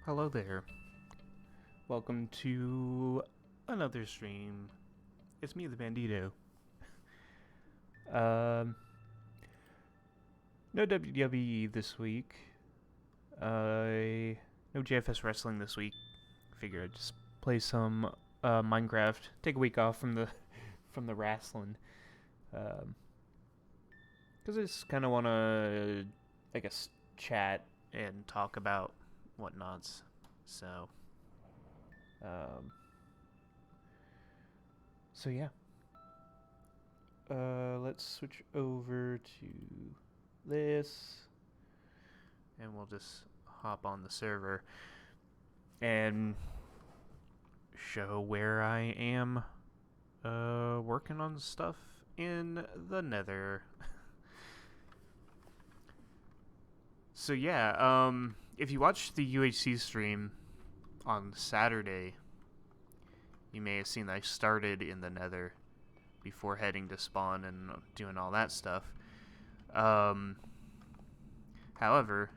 Hello there. Welcome to another stream. It's me, the Bandito. Um, no WWE this week. No JFS wrestling this week. Figure I'd just play some Minecraft. Take a week off from the from the wrestling. Because I just kind of want to, I guess, chat and talk about whatnots. So, um, so yeah. Let's switch over to this, and we'll just hop on the server and show where I am working on stuff in the nether. So yeah, if you watched the UHC stream on Saturday, you may have seen that I started in the nether before heading to spawn and doing all that stuff. However,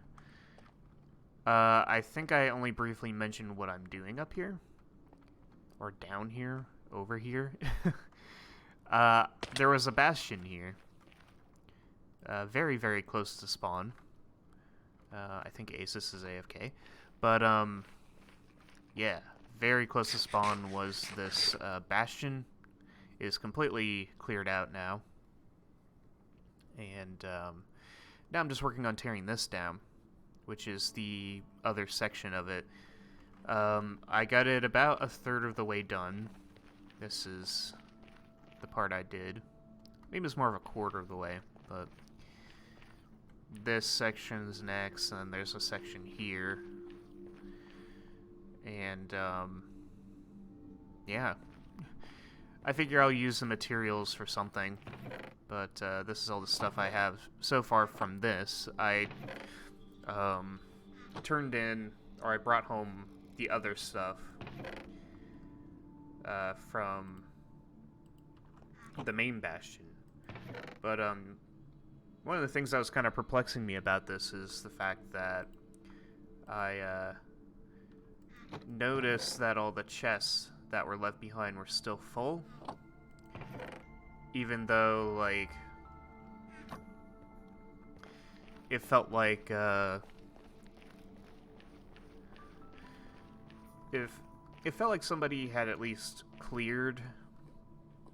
I think I only briefly mentioned what I'm doing up here. Or down here. Over here. There was a bastion here. Very, very close to spawn. I think Asus is AFK. But, yeah. Very close to spawn was this bastion. It is completely cleared out now. And now I'm just working on tearing this down, which is the other section of it. I got it about a third of the way done. This is the part I did. Maybe it's more of a quarter of the way, but this section's next, and then there's a section here. And, yeah. I figure I'll use the materials for something, but this is all the stuff I have so far from this. I turned in, or I brought home the other stuff from the main bastion. But one of the things that was kind of perplexing me about this is the fact that I noticed that all the chests that were left behind were still full, even though, like, it felt like if it felt like somebody had at least cleared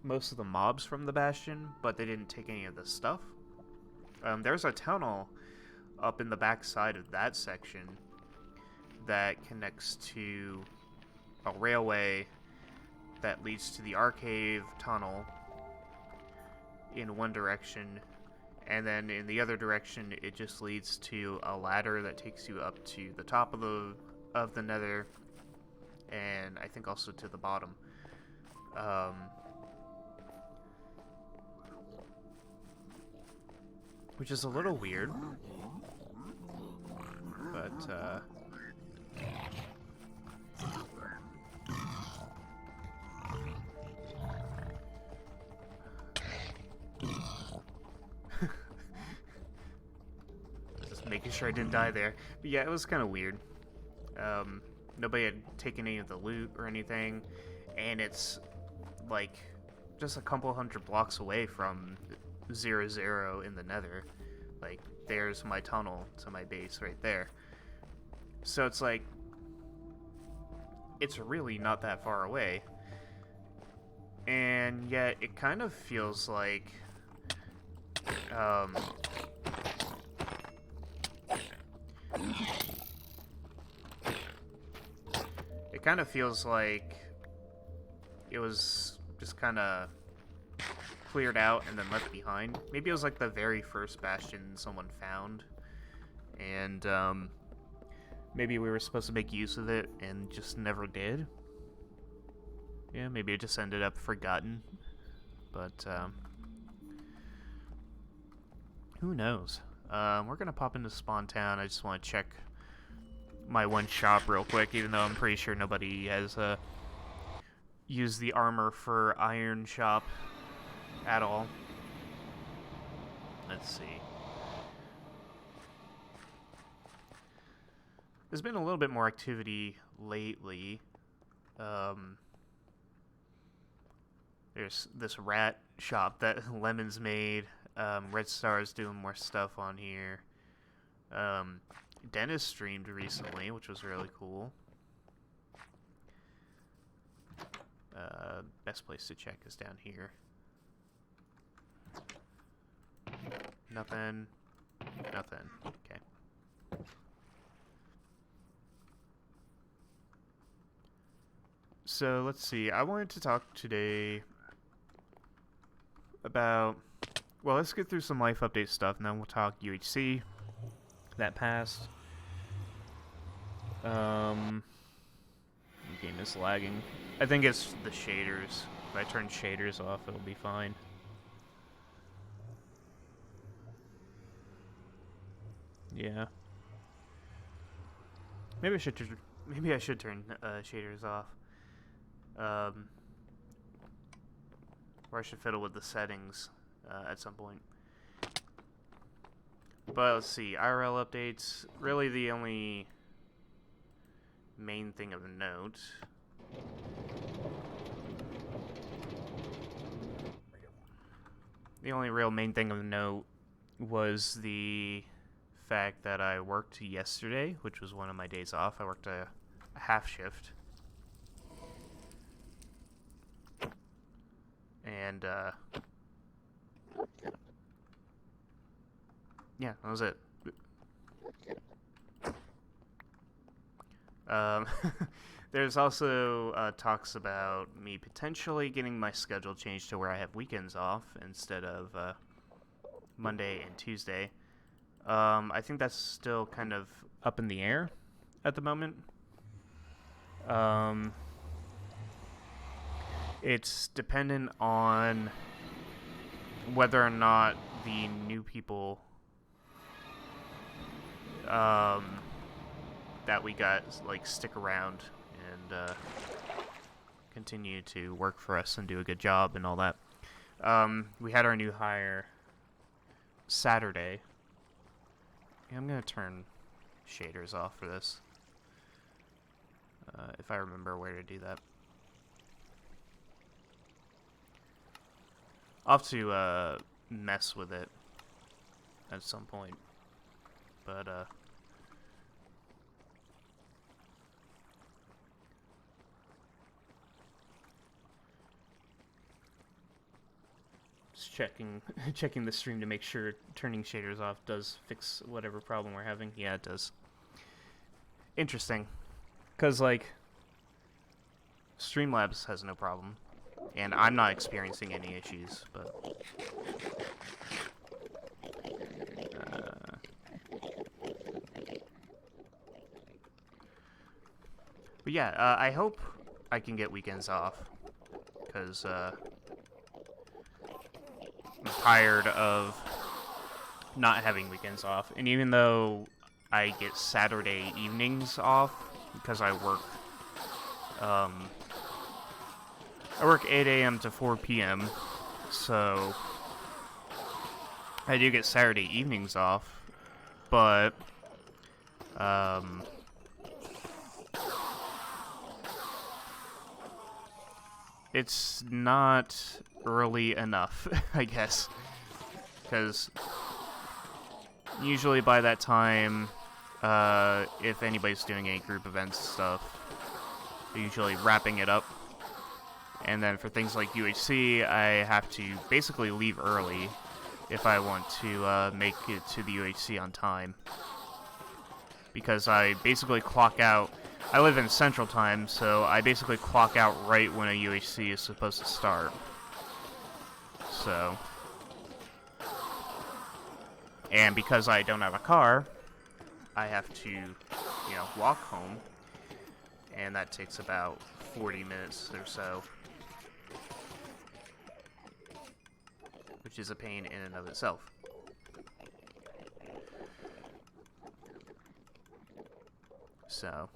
most of the mobs from the bastion, but they didn't take any of the stuff. There's a tunnel up in the back side of that section that connects to a railway that leads to the arcade tunnel in one direction, and then in the other direction it just leads to a ladder that takes you up to the top of the nether, and I think also to the bottom. Which is a little weird, but just making sure I didn't die there. But yeah, it was kind of weird. Nobody had taken any of the loot or anything, and it's like just a couple hundred blocks away from 0-0 in the nether. Like, there's my tunnel to my base right there. So it's like, it's really not that far away. And yet it kind of feels like it was just kind of cleared out and then left behind. Maybe it was like the very first bastion someone found, and maybe we were supposed to make use of it and just never did. Yeah, maybe it just ended up forgotten, but who knows. We're gonna pop into Spawn Town. I just want to check my one shop real quick, even though I'm pretty sure nobody has used the armor for Iron Shop at all. Let's see. there's been a little bit more activity lately. There's this rat shop that Lemon's made. Red Star's doing more stuff on here. Dennis streamed recently, which was really cool. Best place to check is down here. Nothing. Nothing. Okay. So, let's see. I wanted to talk today about... Well, let's get through some life update stuff, and then we'll talk UHC. That passed. The game is lagging. I think it's the shaders. If I turn shaders off, it'll be fine. Yeah. Maybe I should turn shaders off. Or I should fiddle with the settings at some point. But let's see, IRL updates. Really, the only main thing of note. The only real main thing of note was the fact that I worked yesterday, which was one of my days off. I worked a half shift. And, yeah, that was it. There's also talks about me potentially getting my schedule changed to where I have weekends off instead of Monday and Tuesday. I think that's still kind of up in the air at the moment. It's dependent on whether or not the new people that we got stick around and continue to work for us and do a good job and all that. We had our new hire Saturday. Yeah, I'm gonna turn shaders off for this if I remember where to do that. I'll have to mess with it at some point, but just checking the stream to make sure turning shaders off does fix whatever problem we're having. Yeah, it does. Interesting, because Streamlabs has no problem. And I'm not experiencing any issues, but yeah, I hope I can get weekends off, because I'm tired of not having weekends off. And even though I get Saturday evenings off, because I work 8 a.m. to 4 p.m., so I do get Saturday evenings off, but it's not early enough, I guess, because usually by that time, if anybody's doing any group events stuff, they're usually wrapping it up. And then for things like UHC, I have to basically leave early if I want to make it to the UHC on time. Because I basically clock out. I live in Central Time, so I basically clock out right when a UHC is supposed to start. So. And because I don't have a car, I have to, walk home. And that takes about 40 minutes or so. Which is a pain in and of itself. So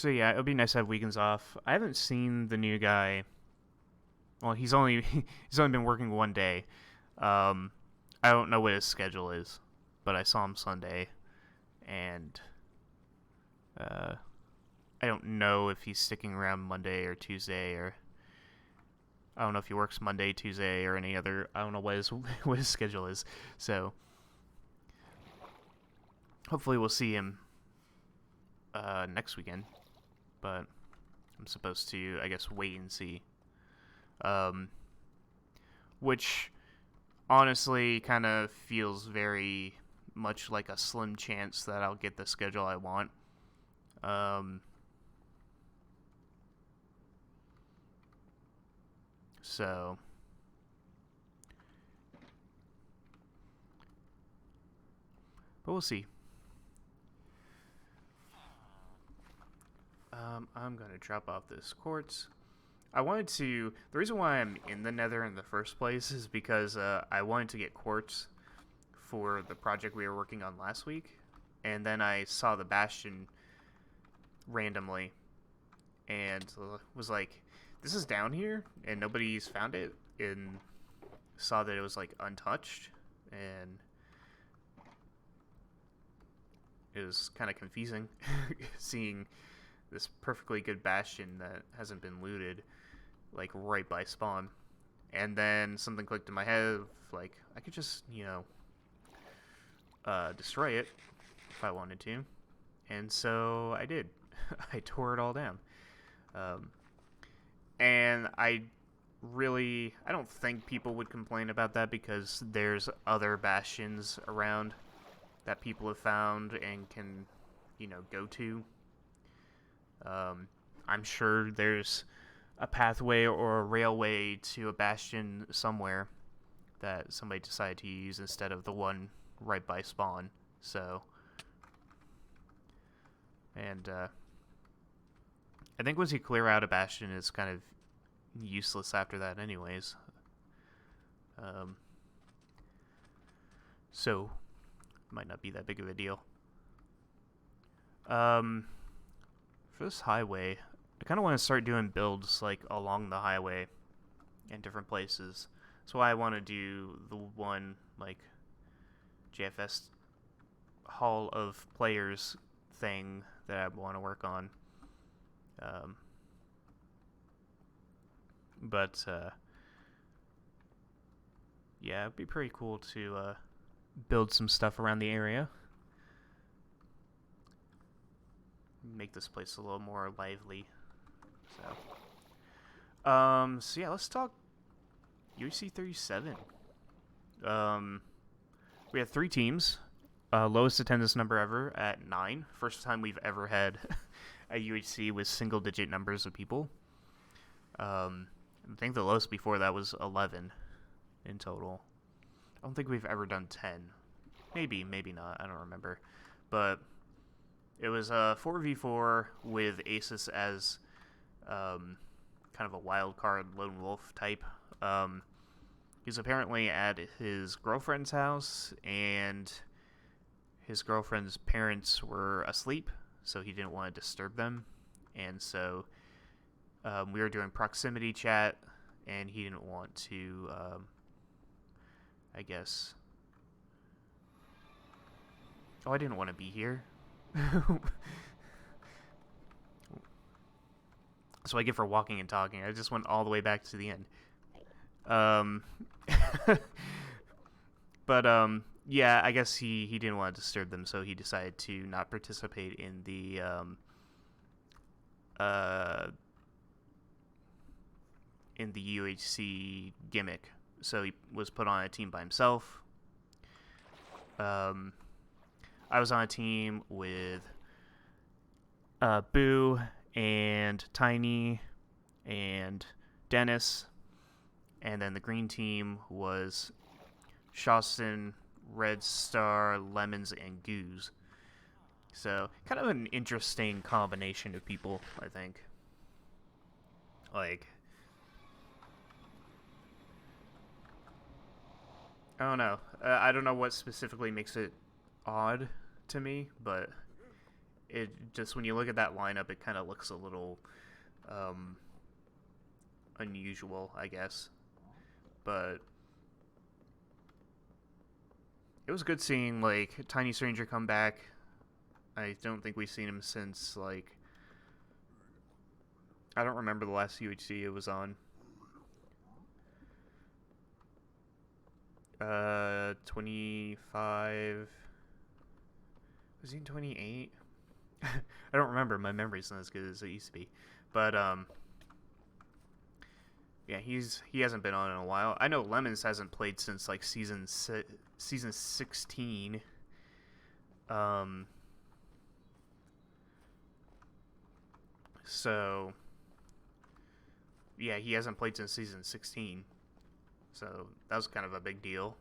yeah, it would be nice to have weekends off. I haven't seen the new guy. Well, he's only been working one day. I don't know what his schedule is. but I saw him Sunday, and I don't know if he's sticking around Monday or Tuesday, or I don't know if he works Monday, Tuesday, or any other. I don't know what his what his schedule is. So hopefully we'll see him next weekend. But I'm supposed to, I guess, wait and see. Which honestly kind of feels very much like a slim chance that I'll get the schedule I want. So but we'll see. I'm gonna drop off this quartz. I wanted to. The reason why I'm in the Nether in the first place is because I wanted to get quartz for the project we were working on last week, and then I saw the Bastion randomly, and was like, "This is down here," and nobody's found it, and saw that it was like untouched, and it was kind of confusing seeing this perfectly good Bastion that hasn't been looted, like right by spawn. And then something clicked in my head of, like, I could just, destroy it if I wanted to. And so I did. I tore it all down. And I don't think people would complain about that, because there's other bastions around that people have found and can, go to. I'm sure there's a pathway or a railway to a bastion somewhere that somebody decided to use instead of the one right by spawn. So, and I think once you clear out a bastion, it's kind of useless after that anyways. So might not be that big of a deal. For this highway, I kind of want to start doing builds like along the highway in different places. That's why I want to do the one like JFS Hall of Players thing that I want to work on. But yeah, it'd be pretty cool to build some stuff around the area. Make this place a little more lively. So yeah, let's talk UHC 37. We had 3 teams. Lowest attendance number ever at 9. First time we've ever had a UHC with single-digit numbers of people. I think the lowest before that was 11 in total. I don't think we've ever done 10. Maybe not. I don't remember. But it was a 4v4 with Asus as kind of a wild card lone wolf type. He's apparently at his girlfriend's house, and his girlfriend's parents were asleep, so he didn't want to disturb them. And so we were doing proximity chat, and he didn't want to, I guess... Oh, I didn't want to be here. So I get for walking and talking. I just went all the way back to the end. But yeah, I guess he didn't want to disturb them, so he decided to not participate in the UHC gimmick. So he was put on a team by himself. I was on a team with Boo and Tiny and Dennis, and then the green team was Shawson, Red Star, Lemons, and Goose. So kind of an interesting combination of people, I think. Like, I don't know. I don't know what specifically makes it odd to me, but it just, when you look at that lineup, it kind of looks a little unusual, I guess. But it was good seeing, like, Tiny Stranger come back. I don't think we've seen him since, like, I don't remember the last UHC it was on. 25. Was he in 28? I don't remember. My memory's not as good as it used to be. But, yeah, he hasn't been on in a while. I know Lemons hasn't played since, like, season 16. So, yeah, he hasn't played since season 16. So, that was kind of a big deal.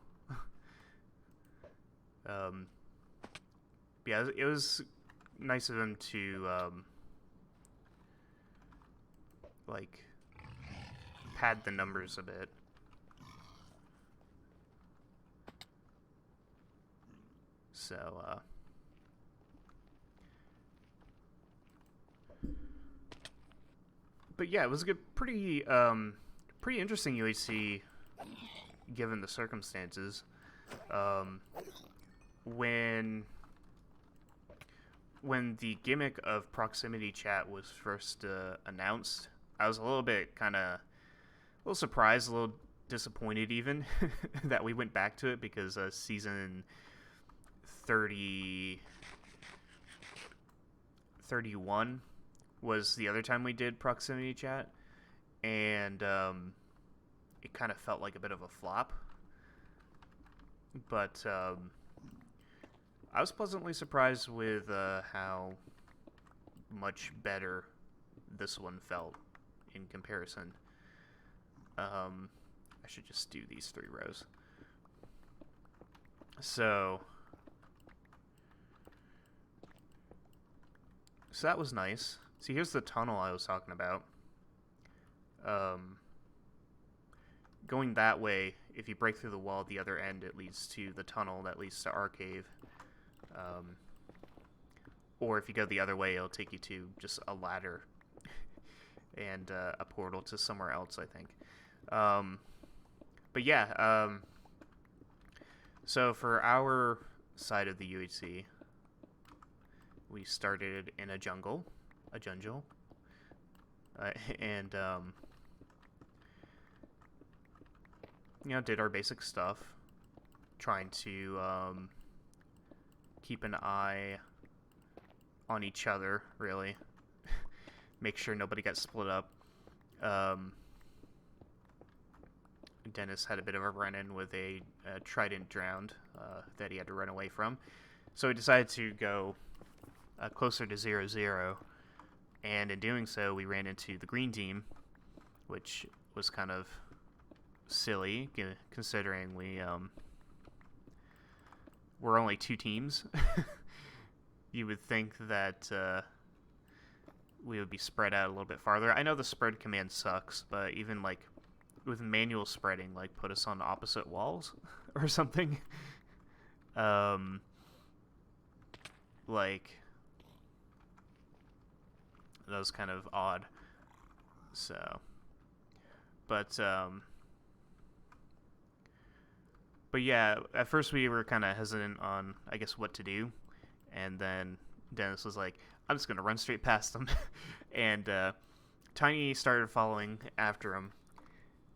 Yeah, it was nice of him to, like, pad the numbers a bit. So, but yeah, it was a good, pretty interesting UHC given the circumstances. When the gimmick of proximity chat was first announced, I was a little bit a little surprised, a little disappointed even that we went back to it, because season 31 was the other time we did proximity chat, and it kind of felt like a bit of a flop. But I was pleasantly surprised with how much better this one felt in comparison. I should just do these 3 rows. So that was nice. See, here's the tunnel I was talking about. Going that way, if you break through the wall at the other end, it leads to the tunnel that leads to our cave. Or if you go the other way, it'll take you to just a ladder and a portal to somewhere else, I think. But yeah, so for our side of the UHC, we started in a jungle, and did our basic stuff, trying to keep an eye on each other, really. Make sure nobody got split up. Dennis had a bit of a run-in with a trident drowned that he had to run away from. So he decided to go closer to 0-0. And in doing so, we ran into the green team, which was kind of silly, considering we're only 2 teams. You would think that we would be spread out a little bit farther. I know the spread command sucks, but even like with manual spreading, like put us on opposite walls or something. Like that was kind of odd. So, but yeah, at first we were kind of hesitant on, I guess, what to do. And then Dennis was like, I'm just going to run straight past him. And Tiny started following after him.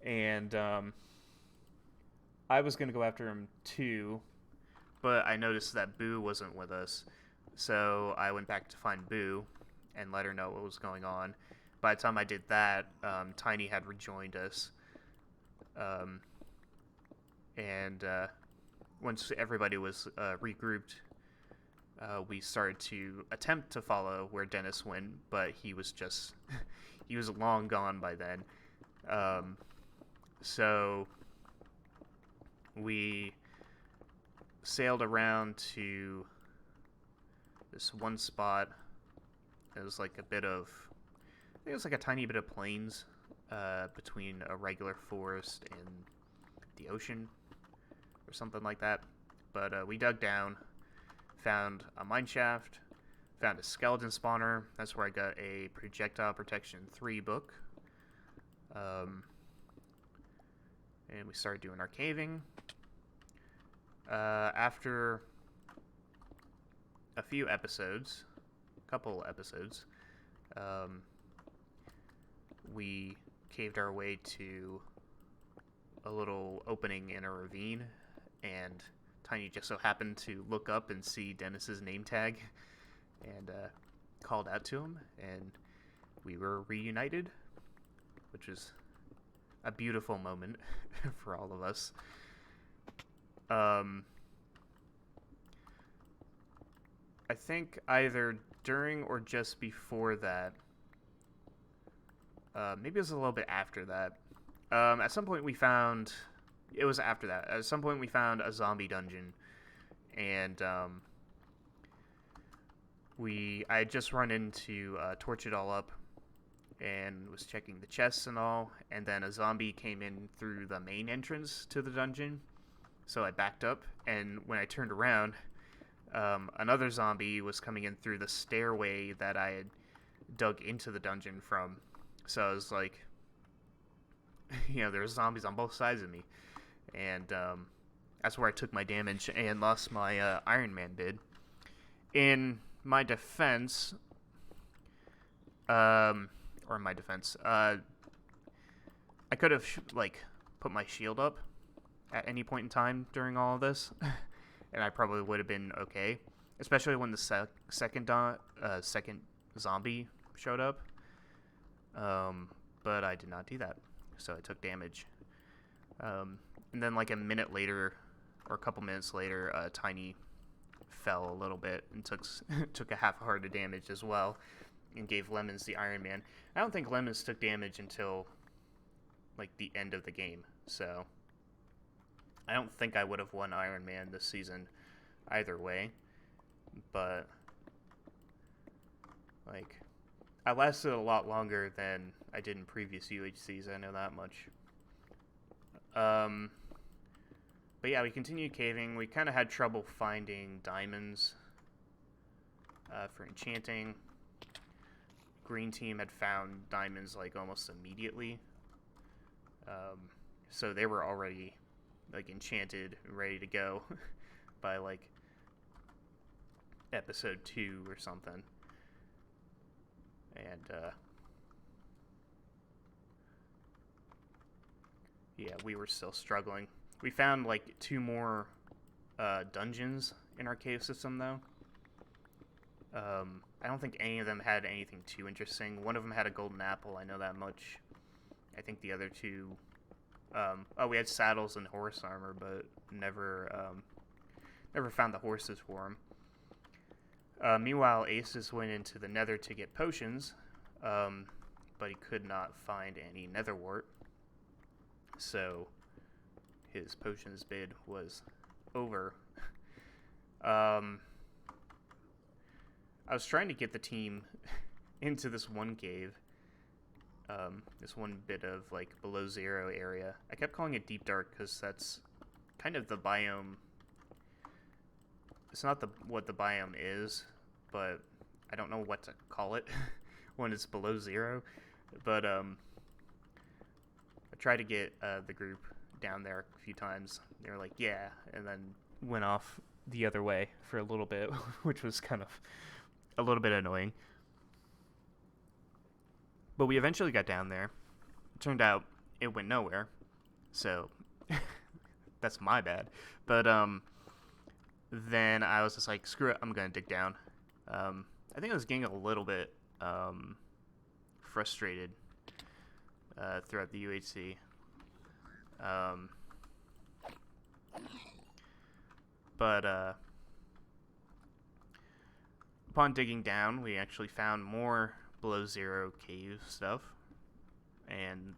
And I was going to go after him too, but I noticed that Boo wasn't with us. So I went back to find Boo and let her know what was going on. By the time I did that, Tiny had rejoined us. And once everybody was regrouped, we started to attempt to follow where Dennis went, but he was just he was long gone by then. So we sailed around to this one spot. It was like a tiny bit of plains between a regular forest and the ocean or something like that. But we dug down, found a mine shaft, found a skeleton spawner. That's where I got a projectile protection 3 book. And we started doing our caving. After a few episodes, couple episodes, we caved our way to a little opening in a ravine, and Tiny just so happened to look up and see Dennis's name tag, and called out to him, and we were reunited, which was a beautiful moment for all of us. I think either during or just before that, maybe it was a little bit after that. At some point we found, it was after that. At some point we found a zombie dungeon, and I had just run into Torch It All Up, and was checking the chests and all, and then a zombie came in through the main entrance to the dungeon, so I backed up, and when I turned around, another zombie was coming in through the stairway that I had dug into the dungeon from. So I was like, there were zombies on both sides of me, and that's where I took my damage and lost my Iron Man bid. In my defense, I could have put my shield up at any point in time during all of this, and I probably would have been okay, especially when the second zombie showed up. But I did not do that, so I took damage. And then like a minute later, or a couple minutes later, Tiny fell a little bit and took a half a heart of damage as well, and gave Lemons the Iron Man. I don't think Lemons took damage until like the end of the game, so I don't think I would have won Iron Man this season either way, but like I lasted a lot longer than I did in previous UHCs, I know that much. But yeah, we continued caving. We kind of had trouble finding diamonds for enchanting. Green team had found diamonds like almost immediately, so they were already like enchanted and ready to go by like episode 2 or something. And yeah, we were still struggling. We found like 2 more dungeons in our cave system though. I don't think any of them had anything too interesting. One of them had a golden apple, I know that much. I think the other 2... we had saddles and horse armor, but never found the horses for them. Meanwhile, Aces went into the nether to get potions, but he could not find any nether wart. So his potions bid was over. I was trying to get the team into this one cave, this one bit of like below zero area. I kept calling it Deep Dark because that's kind of the biome. It's not what the biome is, but I don't know what to call it when it's below zero. But I tried to get the group down there a few times. They were like, yeah, and then went off the other way for a little bit, which was kind of a little bit annoying. But we eventually got down there. It turned out it went nowhere, so that's my bad. But then I was just like, screw it, I'm gonna dig down. I think I was getting a little bit frustrated throughout the UHC. But upon digging down, we actually found more below zero cave stuff, and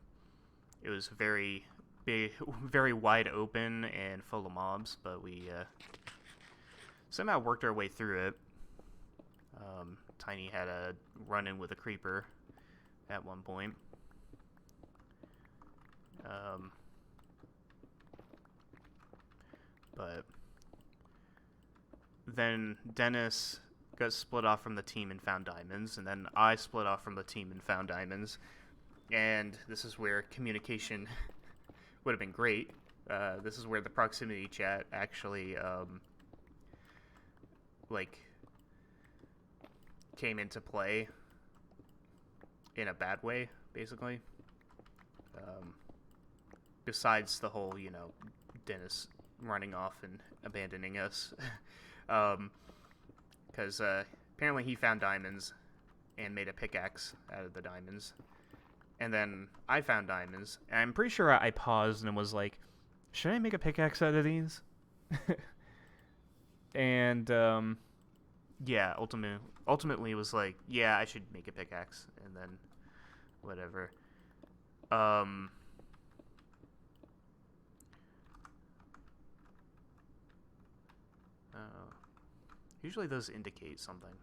it was very big, very wide open and full of mobs, but we somehow worked our way through it. Tiny had a run-in with a creeper at one point. But then Dennis got split off from the team and found diamonds, and then I split off from the team and found diamonds. And this is where communication would have been great. This is where the proximity chat actually, like, came into play in a bad way, basically. Besides the whole, Dennis running off and abandoning us. Because apparently he found diamonds and made a pickaxe out of the diamonds. And then I found diamonds, and I'm pretty sure I paused and was like, should I make a pickaxe out of these? And, yeah, ultimately it was like, yeah, I should make a pickaxe, and then whatever. Usually those indicate something.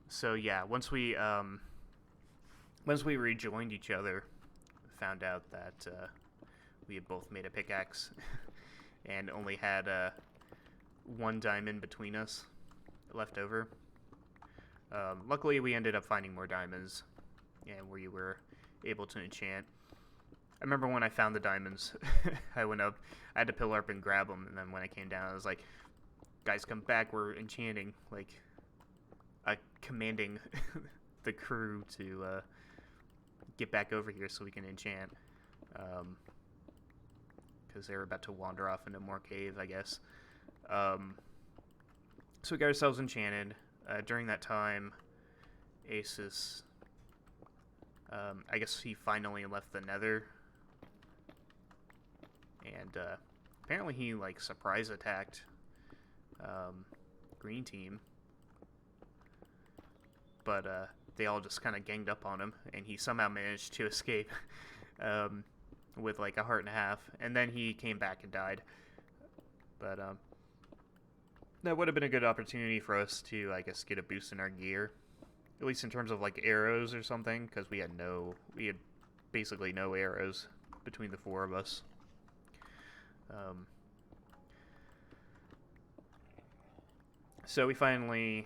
So yeah, once we rejoined each other, found out that we had both made a pickaxe and only had one diamond between us left over. Luckily, we ended up finding more diamonds, and we were able to enchant. I remember when I found the diamonds, I went up, I had to pillar up and grab them, and then when I came down, I was like, guys, come back, we're enchanting, like, commanding the crew to get back over here so we can enchant, because they were about to wander off into more cave, I guess. So we got ourselves enchanted. During that time, Asus, I guess he finally left the Nether, and apparently he like surprise attacked Green Team, but they all just kind of ganged up on him, and he somehow managed to escape with like a heart and a half, and then he came back and died. But that would have been a good opportunity for us to, I guess, get a boost in our gear, at least in terms of like arrows or something, because we had basically no arrows between the four of us. So we finally,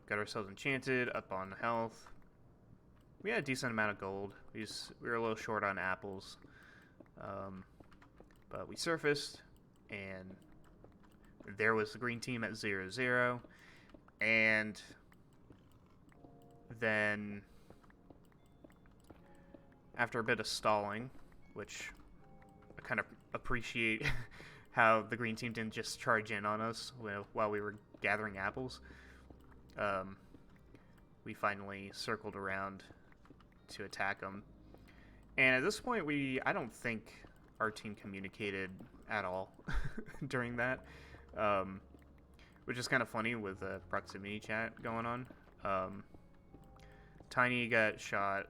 got ourselves enchanted, up on health. We had a decent amount of gold. We were a little short on apples, but we surfaced, and there was the Green Team at 0-0, and then after a bit of stalling, which I kind of appreciate how the Green Team didn't just charge in on us while we were gathering apples, we finally circled around to attack them. And at this point, I don't think our team communicated at all during that, which is kind of funny with the proximity chat going on. Tiny got shot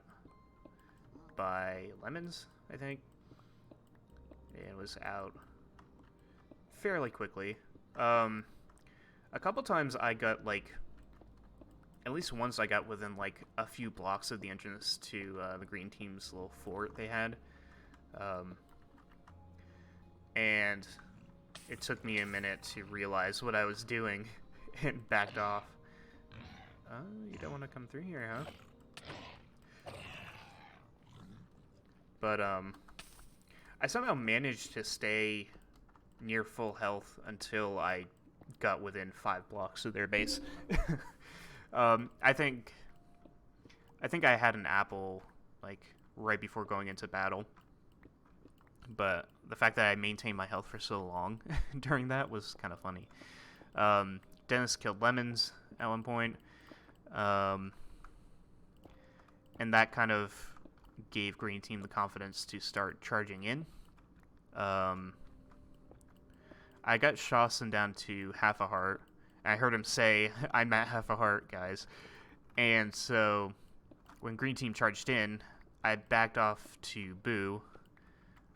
by Lemons, I think, and was out fairly quickly. A couple times I got at least once I got within like a few blocks of the entrance to the Green Team's little fort they had, and it took me a minute to realize what I was doing and backed off. You don't want to come through here, huh? But I somehow managed to stay near full health until I got within 5 blocks of their base. I think I had an apple like right before going into battle, but the fact that I maintained my health for so long during that was kind of funny. Dennis killed Lemons at one point, and that kind of gave Green Team the confidence to start charging in. I got Shawson down to half a heart. I heard him say, I'm at half a heart, guys. And so when Green Team charged in, I backed off to Boo.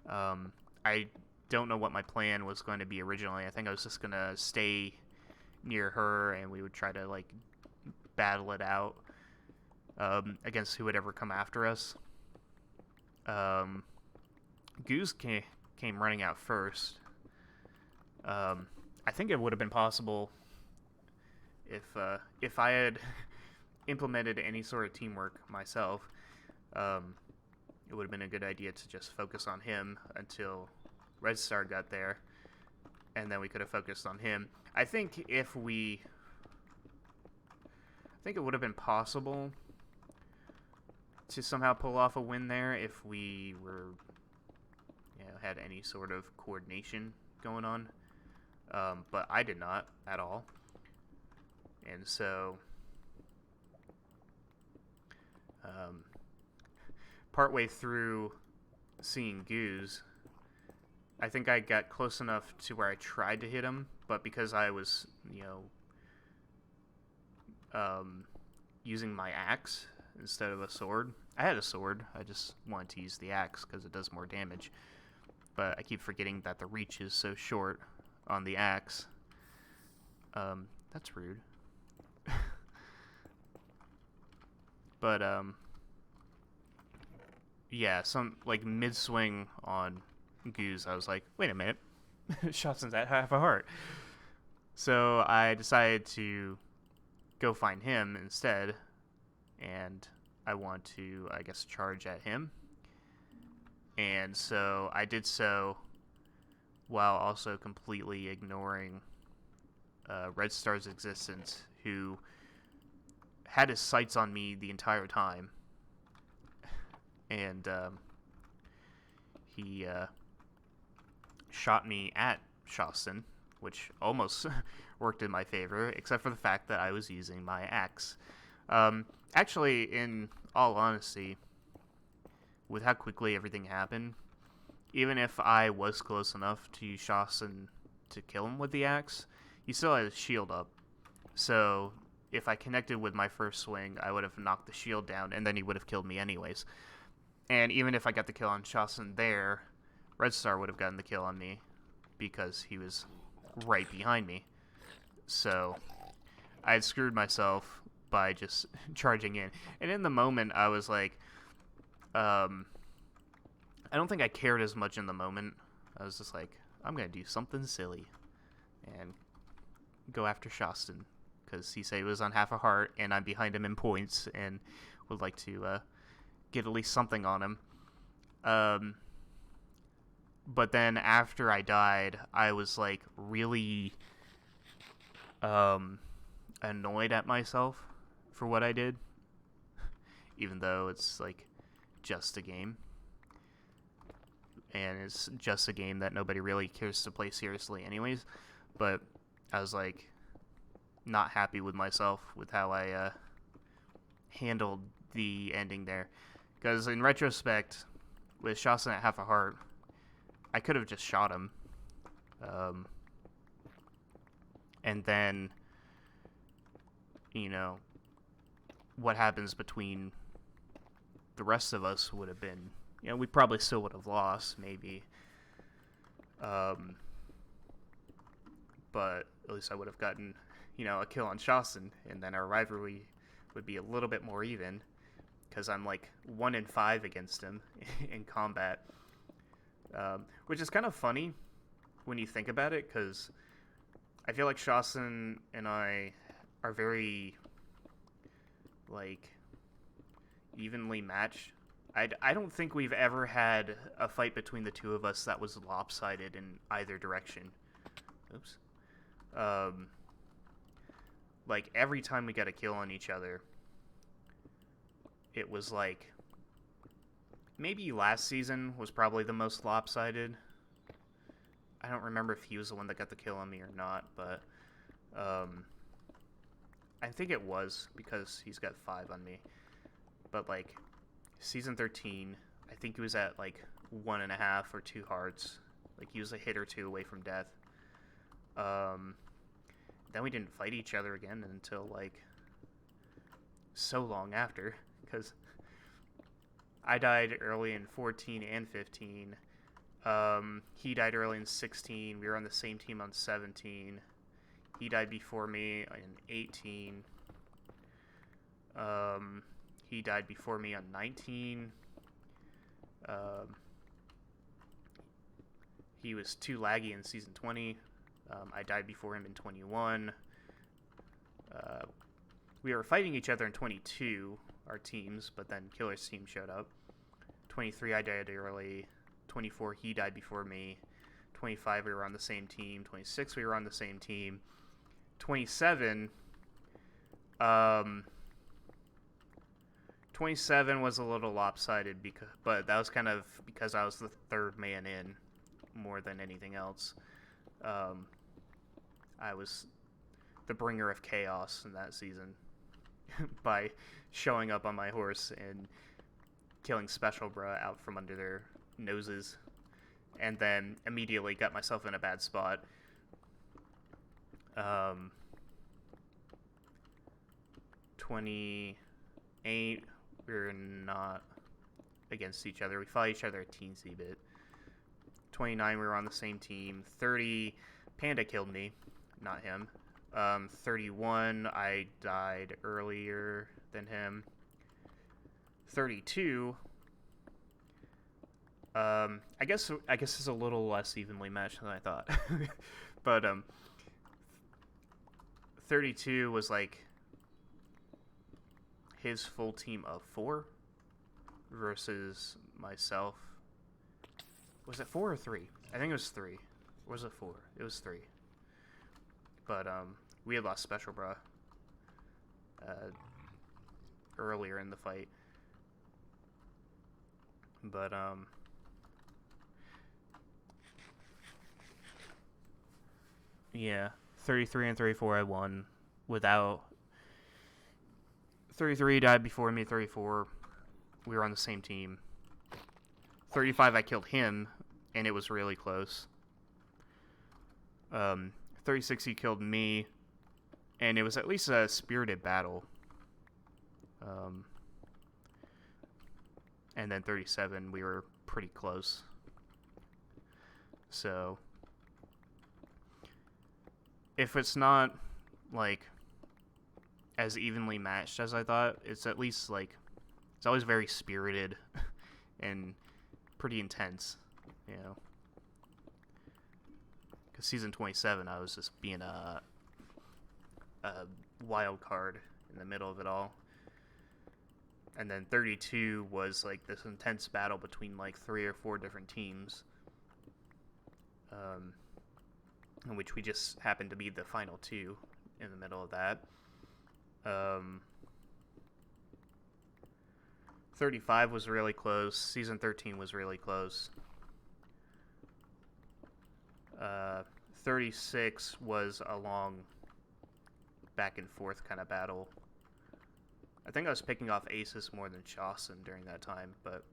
I don't know what my plan was going to be originally. I think I was just going to stay near her, and we would try to like battle it out against who would ever come after us. Goose came running out first. I think it would have been possible if I had implemented any sort of teamwork myself. it would have been a good idea to just focus on him until Red Star got there, and then we could have focused on him. I think it would have been possible to somehow pull off a win there if we were, had any sort of coordination going on. But I did not at all. And so, partway through seeing Goose, I think I got close enough to where I tried to hit him, but because I was, using my axe instead of a sword. I had a sword, I just wanted to use the axe because it does more damage. But I keep forgetting that the reach is so short on the axe. That's rude. But, yeah, like, mid-swing on Goose, I was like, wait a minute, Shotsun's at half a heart. So I decided to go find him instead, and I want to, I guess, charge at him. And so I did so while also completely ignoring Red Star's existence, who had his sights on me the entire time. And he shot me at Shostin, which almost worked in my favor, except for the fact that I was using my axe. Actually, in all honesty, with how quickly everything happened, even if I was close enough to use Shostin to kill him with the axe, he still had his shield up. So if I connected with my first swing, I would have knocked the shield down, and then he would have killed me anyways. And even if I got the kill on Shostin there, Red Star would have gotten the kill on me because he was right behind me. So I had screwed myself by just charging in. And in the moment, I was like, I don't think I cared as much in the moment. I was just like, I'm going to do something silly and go after Shostin because he said he was on half a heart and I'm behind him in points and would like to get at least something on him. But then after I died, I was like really annoyed at myself for what I did, even though it's like just a game, and it's just a game that nobody really cares to play seriously anyways. But I was like not happy with myself with how I handled the ending there, because in retrospect, with Shostin at half a heart, I could have just shot him, and then, what happens between the rest of us would have been, we probably still would have lost, maybe. But at least I would have gotten, a kill on Shostin, and then our rivalry would be a little bit more even, because I'm like 1-5 against him in combat. Which is kind of funny when you think about it, because I feel like Shostin and I are very, like, evenly matched. I don't think we've ever had a fight between the two of us that was lopsided in either direction. Oops. Like, every time we got a kill on each other, it was like, maybe last season was probably the most lopsided. I don't remember if he was the one that got the kill on me or not, but I think it was, because he's got 5 on me. But like season 13, I think he was at like 1.5 or 2 hearts. Like he was a hit or 2 away from death. Then we didn't fight each other again until like so long after, because I died early in 14 and 15. He died early in 16. We were on the same team on 17. He died before me in 18. He died before me on 19. He was too laggy in season 20. I died before him in 21. We were fighting each other in 22, our teams, but then Killer's team showed up. 23, I died early. 24, he died before me. 25, we were on the same team. 26, we were on the same team. 27, 27 was a little lopsided, but that was kind of because I was the third man in more than anything else. I was the bringer of chaos in that season by showing up on my horse and killing Special Bruh out from under their noses, and then immediately got myself in a bad spot. 28, we're not against each other. We fought each other a teensy bit. 29, we were on the same team. 30, Panda killed me, not him. 31, I died earlier than him. 32, I guess it's a little less evenly matched than I thought. But 32 was like his full team of 4 versus myself. Was it 4 or 3? I think it was 3. Or was it 4? It was 3. But we had lost Special Bruh earlier in the fight. But yeah, 33 and 34 I won without. 33 died before me. 34, we were on the same team. 35, I killed him, and it was really close. 36, he killed me, and it was at least a spirited battle. And then 37, we were pretty close. So, if it's not, like, as evenly matched as I thought, it's at least, like, it's always very spirited and pretty intense, you know. Because season 27, I was just being a wild card in the middle of it all. And then 32 was, like, this intense battle between, like, 3 or 4 different teams. In which we just happened to be the final 2 in the middle of that. 35 was really close. Season 13 was really close. 36 was a long back and forth kind of battle. I think I was picking off aces more than Shawson during that time, but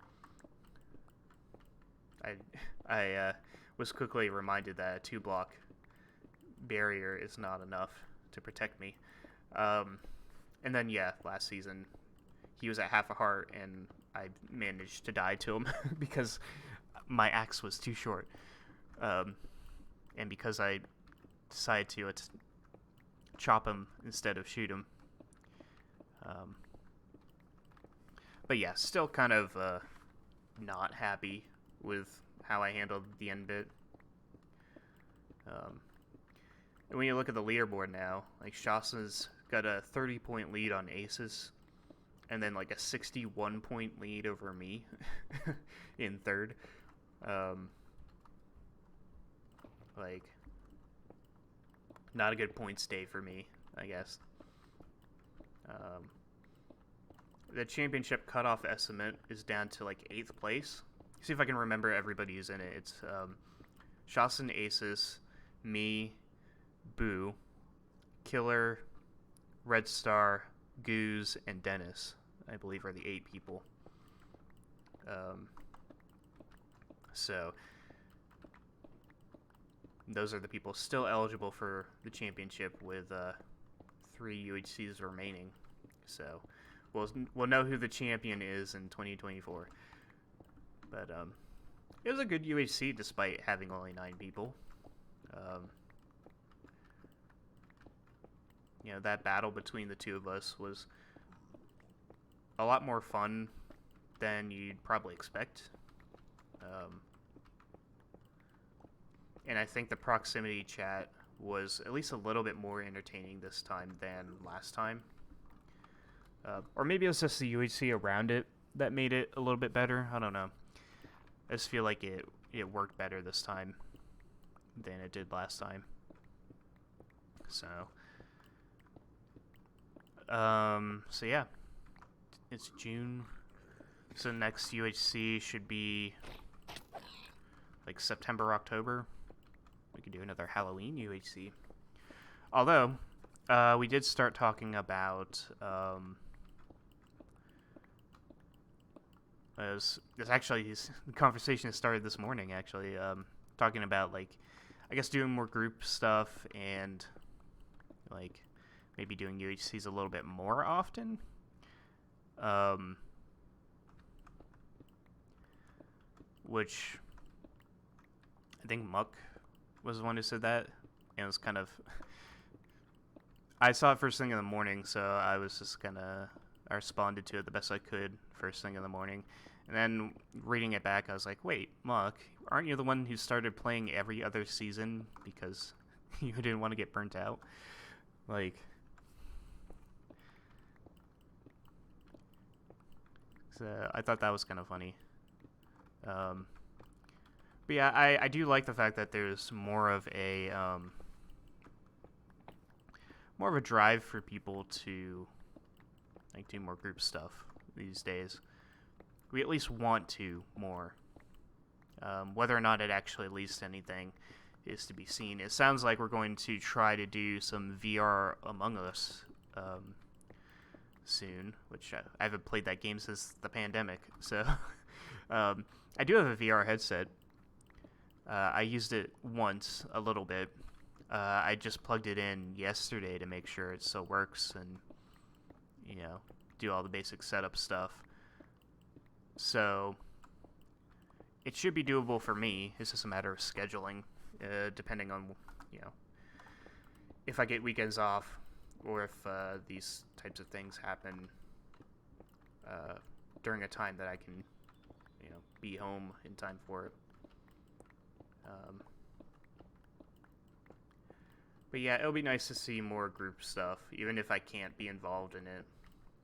I was quickly reminded that a 2-block barrier is not enough to protect me. And then, yeah, last season, he was at half a heart, and I managed to die to him because my axe was too short. And because I decided to chop him instead of shoot him. But yeah, still kind of not happy with how I handled the end bit. And when you look at the leaderboard now, like, Shawson's got a 30-point lead on aces, and then like a 61-point lead over me in third. Like, not a good points day for me, I guess. The championship cutoff estimate is down to like 8th place. See if I can remember everybody who's in it. It's Shawson Aces, me, Boo, Killer, Red Star, Goose, and Dennis, I believe, are the 8 people. So those are the people still eligible for the championship, with 3 UHCs remaining. So we'll know who the champion is in 2024. But it was a good UHC despite having only 9 people. You know, that battle between the 2 of us was a lot more fun than you'd probably expect. And I think the proximity chat was at least a little bit more entertaining this time than last time. Or maybe it was just the UHC around it that made it a little bit better. I don't know. I just feel like it worked better this time than it did last time. So, so yeah, it's June. So next UHC should be like September, October. We could do another Halloween UHC. Although, we did start talking about, the conversation that started this morning, actually, talking about, like, I guess doing more group stuff and, like, maybe doing UHCs a little bit more often. Which I think Muck was the one who said that, and it was kind of I saw it first thing in the morning, so I was just I responded to it the best I could first thing in the morning, and then reading it back I was like, wait, Muck, aren't you the one who started playing every other season because you didn't want to get burnt out? Like, so I thought that was kind of funny. But yeah, I do like the fact that there's more of a drive for people to like do more group stuff these days. We at least want to more. Whether or not it actually leads to anything is to be seen. It sounds like we're going to try to do some VR Among Us soon, which I haven't played that game since the pandemic, so I do have a VR headset. I used it once, a little bit. I just plugged it in yesterday to make sure it still works and, do all the basic setup stuff. So, it should be doable for me. It's just a matter of scheduling, depending on, if I get weekends off or if these types of things happen during a time that I can, be home in time for it. But yeah, it'll be nice to see more group stuff, even if I can't be involved in it,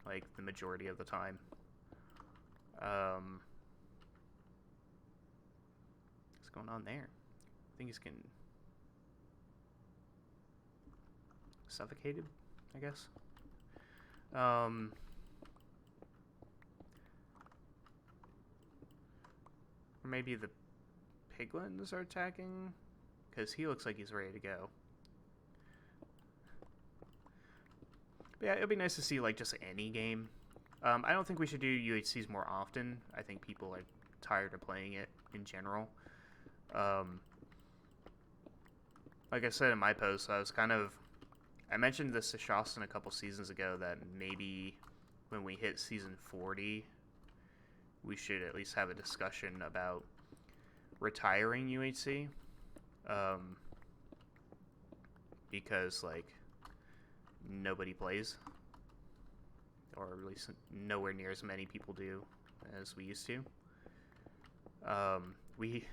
like, the majority of the time. What's going on there? I think he's getting suffocated, I guess. Or maybe the piglins are attacking, because he looks like he's ready to go. But yeah, it'll be nice to see, like, just any game. I don't think we should do UHCs more often. I think people are tired of playing it in general. Like I said in my post, I mentioned this to Shastin a couple seasons ago that maybe when we hit season 40, we should at least have a discussion about retiring UHC. Because, like, nobody plays, or at least nowhere near as many people do as we used to. We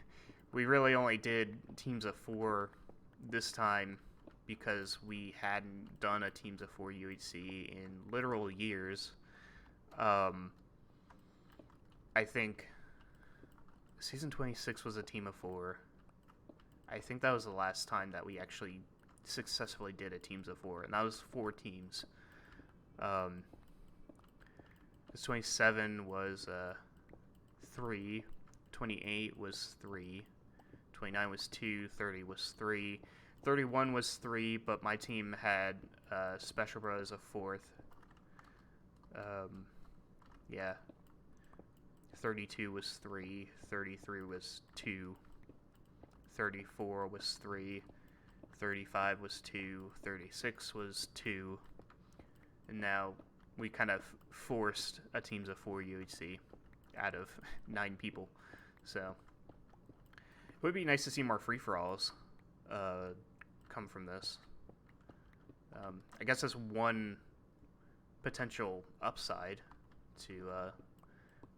really only did teams of 4 this time because we hadn't done a teams of 4 UHC in literal years. I think season 26 was a team of 4. I think that was the last time that we actually successfully did a teams of 4, and that was 4 teams. 27 was 3, 28 was 3, 29 was 2, 30 was 3, 31 was 3, but my team had Special Bros a 4th. 32 was 3, 33 was 2, 34 was 3, 35 was 2, 36 was 2, and now we kind of forced a teams of 4 UHC out of 9 people. So it would be nice to see more free-for-alls come from this. I guess that's one potential upside to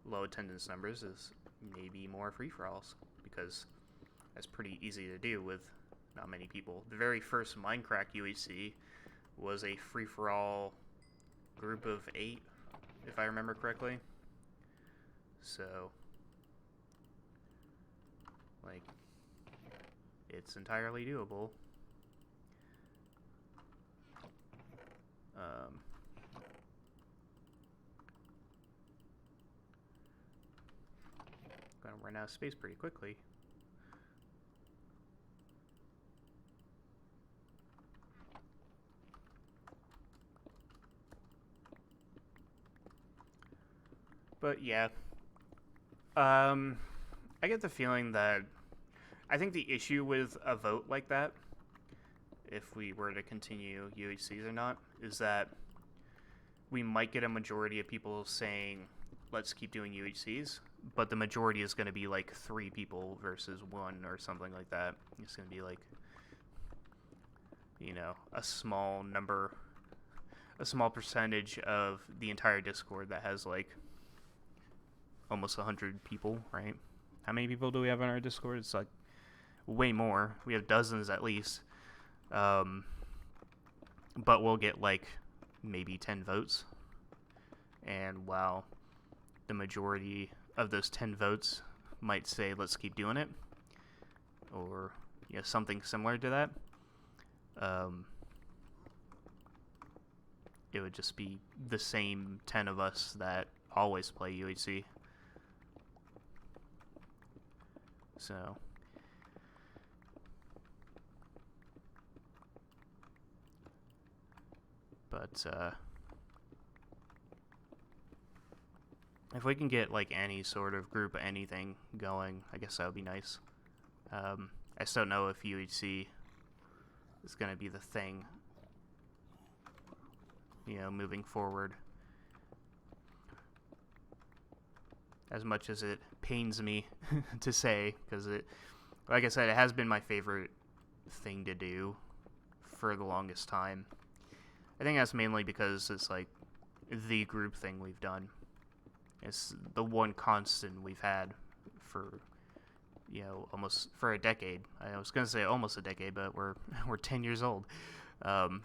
low attendance numbers is maybe more free-for-alls, because that's pretty easy to do with not many people. The very first Minecraft UHC was a free-for-all group of 8, if I remember correctly. So, like, it's entirely doable. Gonna run out of space pretty quickly. But yeah, I get the feeling that I think the issue with a vote like that, if we were to continue UHCs or not, is that we might get a majority of people saying, let's keep doing UHCs, but the majority is going to be like 3 people versus 1 or something like that. It's going to be like, you know, a small number, a small percentage of the entire Discord that has like almost 100 people, right? How many people do we have on our Discord? It's like way more. We have dozens at least. But we'll get like maybe 10 votes. And while the majority of those 10 votes might say, let's keep doing it, or something similar to that, it would just be the same 10 of us that always play UHC. So, but if we can get like any sort of group anything going, I guess that would be nice. I still don't know if UHC is going to be the thing, moving forward. As much as it pains me to say, because like I said, it has been my favorite thing to do for the longest time. I think that's mainly because it's like the group thing we've done. It's the one constant we've had for, almost for a decade. I was gonna say almost a decade, but we're 10 years old. Hello,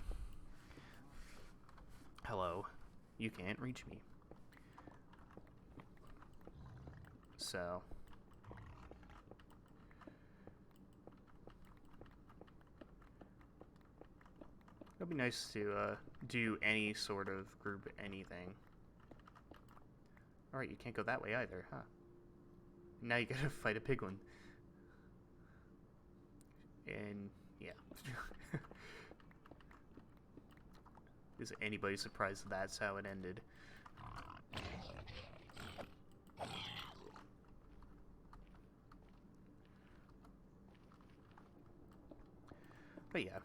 you can't reach me. So, it'll be nice to do any sort of group anything. Alright, you can't go that way either, huh? Now you gotta fight a piglin. And, yeah. Is anybody surprised that's how it ended? But yeah,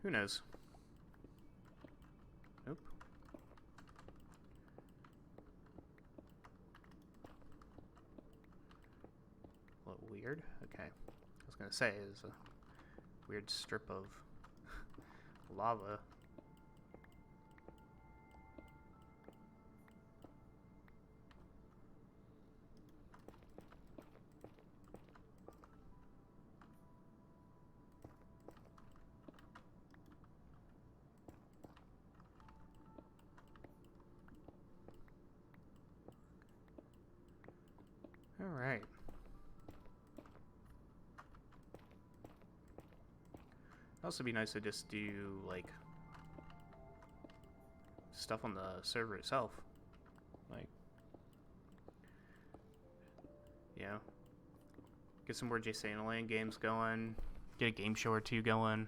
who knows? Nope. A little weird. Okay. I was gonna say, it's a weird strip of lava. Alright. It'd also be nice to just do, like, stuff on the server itself. Like, get some more Jason Land games going, get a game show or 2 going.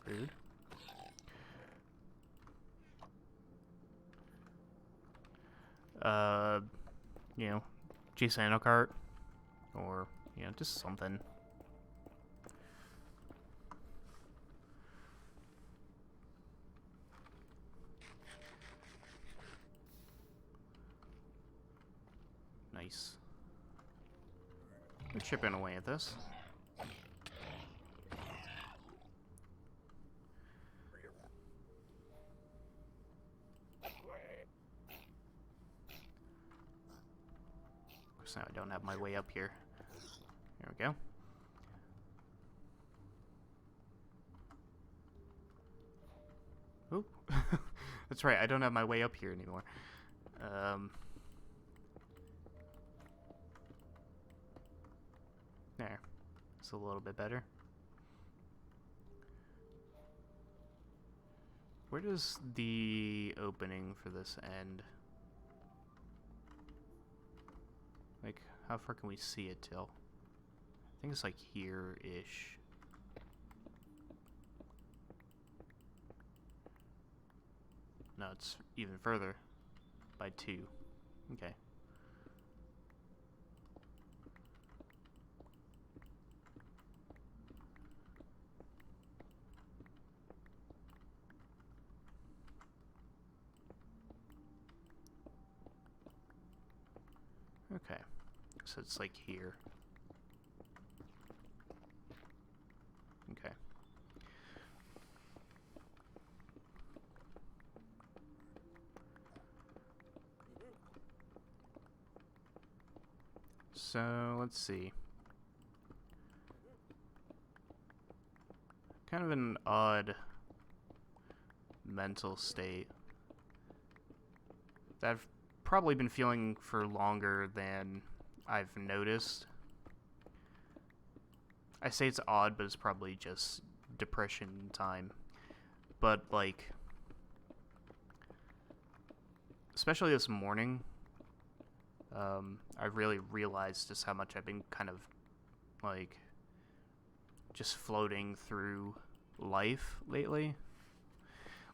Rude. Jason Kart, or, just something. Nice. We're chipping away at this. Now I don't have my way up here. There we go. Oop. That's right, I don't have my way up here anymore. There. It's a little bit better. Where does the opening for this end? Like, how far can we see it till? I think it's like here-ish. No, it's even further. By 2. Okay. Okay. So it's like here. Okay. So, let's see. Kind of an odd mental state that I've probably been feeling for longer than I've noticed. I say it's odd, but it's probably just depression time. But, like, especially this morning, I really realized just how much I've been kind of, like, just floating through life lately.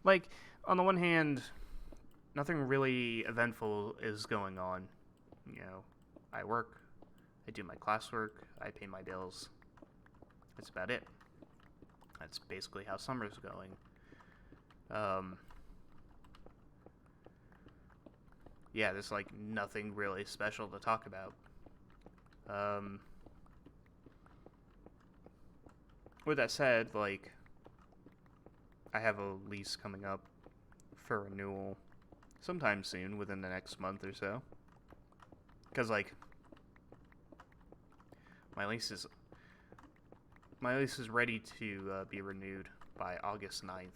Like, on the one hand, nothing really eventful is going on. You know, I work, I do my classwork, I pay my bills. That's about it. That's basically how summer's going. Yeah, there's like nothing really special to talk about. With that said, like, I have a lease coming up for renewal sometime soon, within the next month or so. Because, like, my lease is ready to be renewed by August 9th,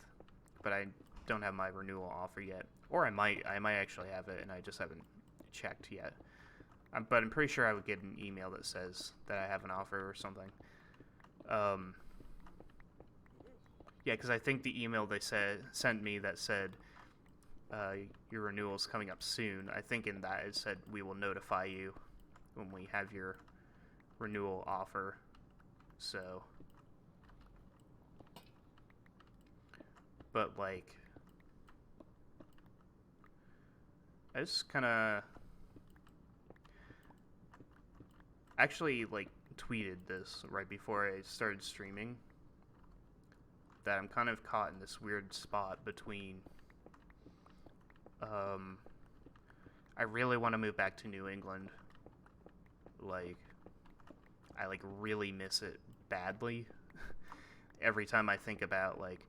but I don't have my renewal offer yet. Or I might actually have it, and I just haven't checked yet. But I'm pretty sure I would get an email that says that I have an offer or something. Yeah, because I think the email they sent me that said your renewal is coming up soon, I think in that it said we will notify you when we have your renewal offer. So, but like, I just kind of actually like tweeted this right before I started streaming, that I'm kind of caught in this weird spot between I really want to move back to New England. Like, I like really miss it badly. Every time I think about like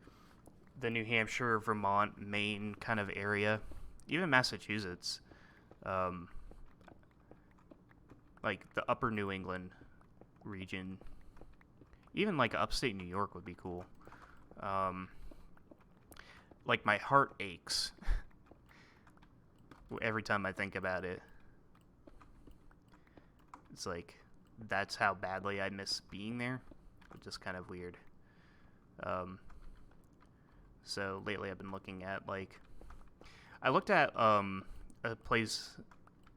the New Hampshire, Vermont, Maine kind of area, even Massachusetts, like the upper New England region, even like upstate New York would be cool. Like my heart aches every time I think about it. It's like, that's how badly I miss being there, which is kind of weird. So lately I've been looking at, like, I looked at a place,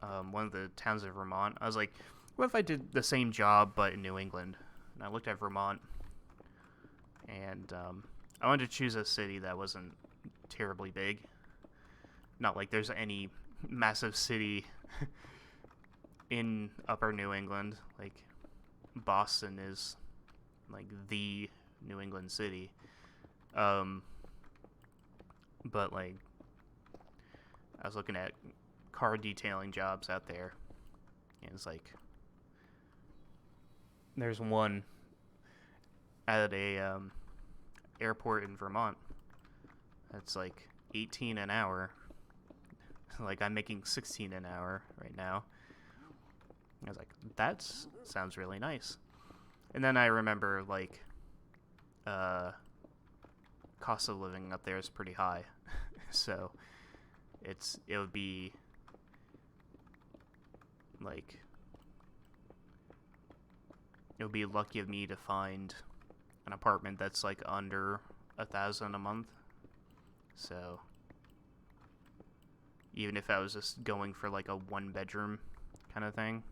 one of the towns of Vermont. I was like, what if I did the same job but in New England? And I looked at Vermont, and I wanted to choose a city that wasn't terribly big. Not like there's any massive city in upper New England. Like, Boston is like the New England city. But like, I was looking at car detailing jobs out there, and it's like, there's one at a airport in Vermont that's like 18 an hour. Like, I'm making 16 an hour right now. I was like, that sounds really nice. And then I remember, like, cost of living up there is pretty high. So it would be like, it would be lucky of me to find an apartment that's like under $1,000 a month. So even if I was just going for like a 1-bedroom kind of thing,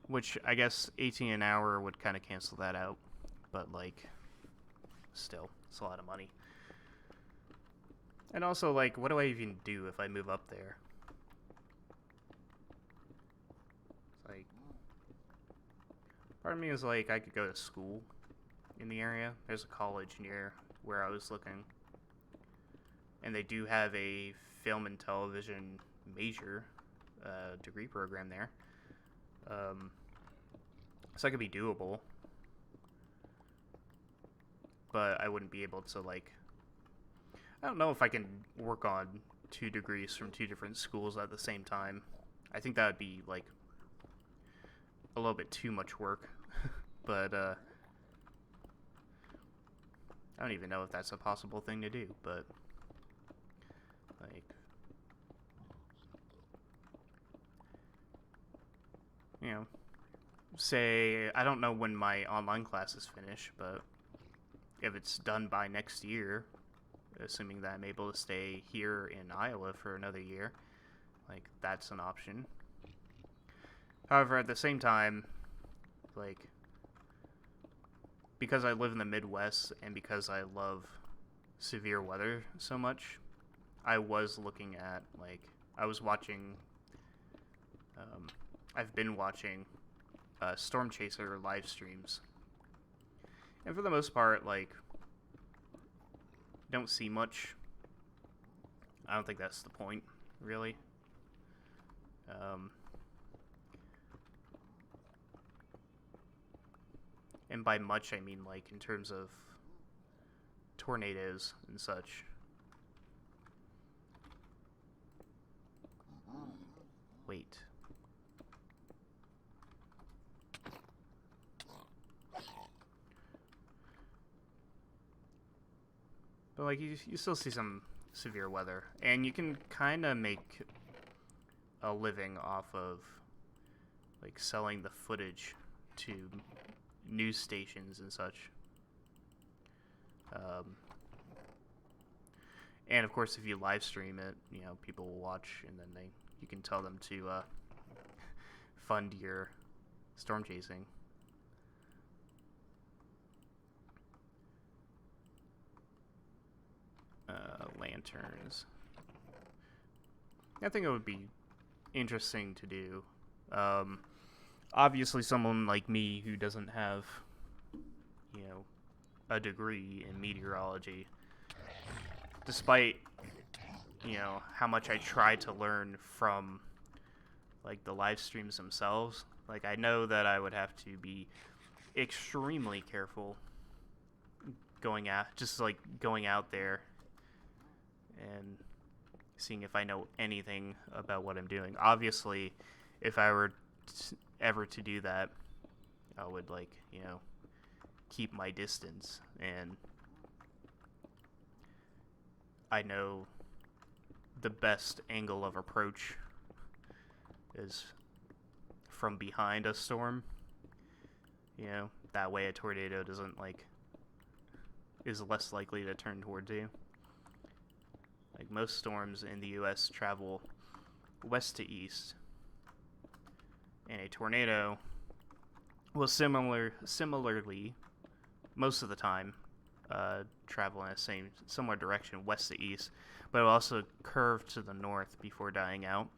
which I guess 18 an hour would kind of cancel that out, but like, still, it's a lot of money. And also, like, what do I even do if I move up there? It's like, part of me is like, I could go to school in the area. There's a college near where I was looking, and they do have a film and television major degree program there. So that could be doable, but I wouldn't be able to, like, I don't know if I can work on 2 degrees from 2 different schools at the same time. I think that would be, like, a little bit too much work. But, I don't even know if that's a possible thing to do, but, like, you know, say, I don't know when my online classes finish, but if it's done by next year, assuming that I'm able to stay here in Iowa for another year, like, that's an option. However, at the same time, like, because I live in the Midwest and because I love severe weather so much, I was looking at, like, I was watching, I've been watching Storm Chaser live streams. And for the most part, like, don't see much. I don't think that's the point, really. And by much, I mean, like, in terms of tornadoes and such. Wait. But, like, you still see some severe weather. And you can kind of make a living off of, like, selling the footage to news stations and such. And, of course, if you live stream it, you know, people will watch, and then you can tell them to fund your storm chasing. Lanterns. I think it would be interesting to do. Obviously, someone like me who doesn't have, you know, a degree in meteorology, despite, you know, how much I try to learn from, like, the live streams themselves, like, I know that I would have to be extremely careful going out there and seeing if I know anything about what I'm doing. Obviously, if I were ever to do that, I would, like, you know, keep my distance, and I know the best angle of approach is from behind a storm. You know, that way a tornado doesn't, like, is less likely to turn towards you. Like, most storms in the U.S. travel west to east, and a tornado will similarly, most of the time, travel in the similar direction, west to east, but it will also curve to the north before dying out.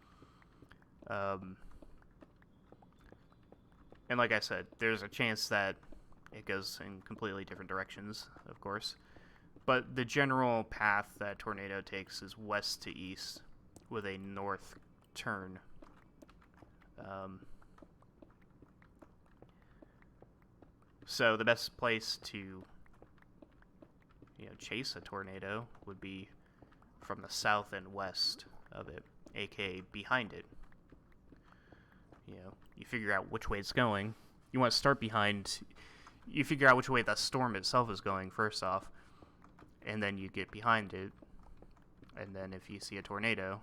And like I said, there's a chance that it goes in completely different directions, of course. But the general path that a tornado takes is west to east with a north turn. So the best place to, you know, chase a tornado would be from the south and west of it, aka behind it. You know, you figure out which way it's going. You want to start behind. you figure out which way the storm itself is going first off, and then you get behind it, and then if you see a tornado,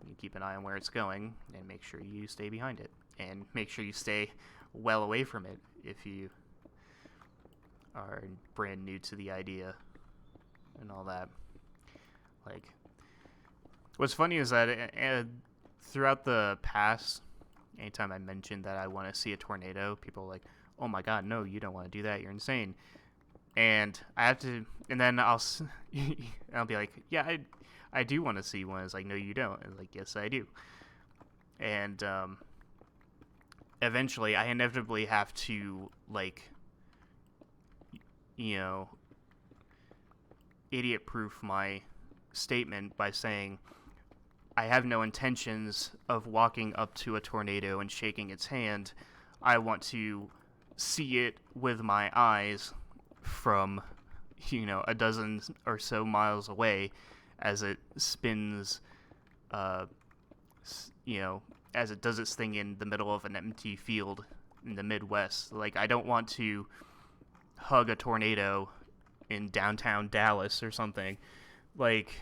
you keep an eye on where it's going and make sure you stay behind it, and make sure you stay well away from it if you are brand new to the idea and all that. Like, what's funny is that throughout the past, anytime I mentioned that I want to see a tornado, people are like, oh my god, no, you don't want to do that, you're insane. And I have to, and then I'll be like, yeah, I do want to see one. It's like, no, you don't. And like, yes, I do. And eventually, I inevitably have to, like, you know, idiot-proof my statement by saying, I have no intentions of walking up to a tornado and shaking its hand. I want to see it with my eyes from, a dozen or so miles away as it spins, as it does its thing in the middle of an empty field in the Midwest. Like, I don't want to hug a tornado in downtown Dallas or something. Like,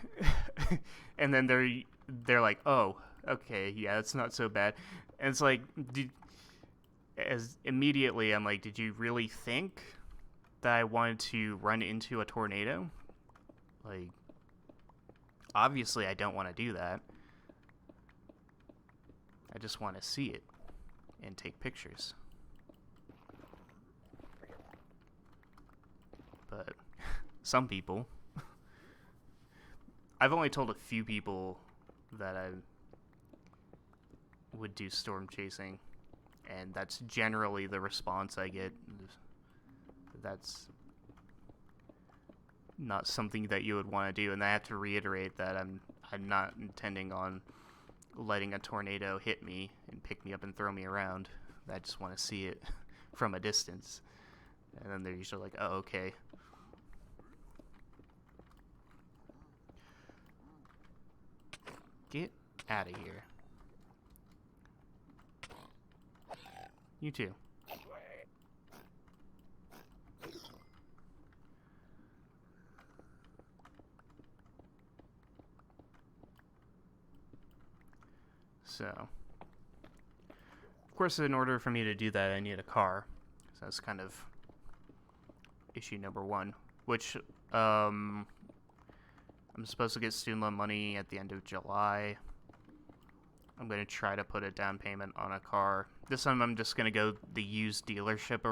and then they're like, oh, okay, yeah, it's not so bad. And it's like, immediately I'm like, did you really think that I wanted to run into a tornado? Like, obviously I don't want to do that. I just want to see it and take pictures. But some people, I've only told a few people that I would do storm chasing, and that's generally the response I get. That's not something that you would want to do, and I have to reiterate that I'm not intending on letting a tornado hit me and pick me up and throw me around. I just want to see it from a distance. And then they're usually like, oh, okay. Get out of here. You too. So, of course, in order for me to do that, I need a car. So that's kind of issue number one, which I'm supposed to get student loan money at the end of July. I'm going to try to put a down payment on a car. This time I'm just going to go the used dealership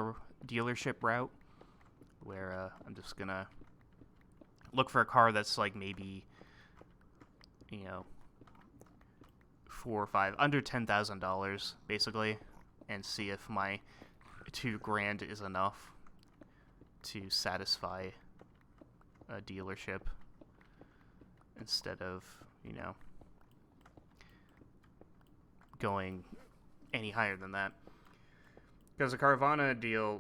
route, where I'm just going to look for a car that's like maybe, $4 or $5, under $10,000 basically, and see if my $2,000 is enough to satisfy a dealership instead of, going any higher than that. Because the Carvana deal,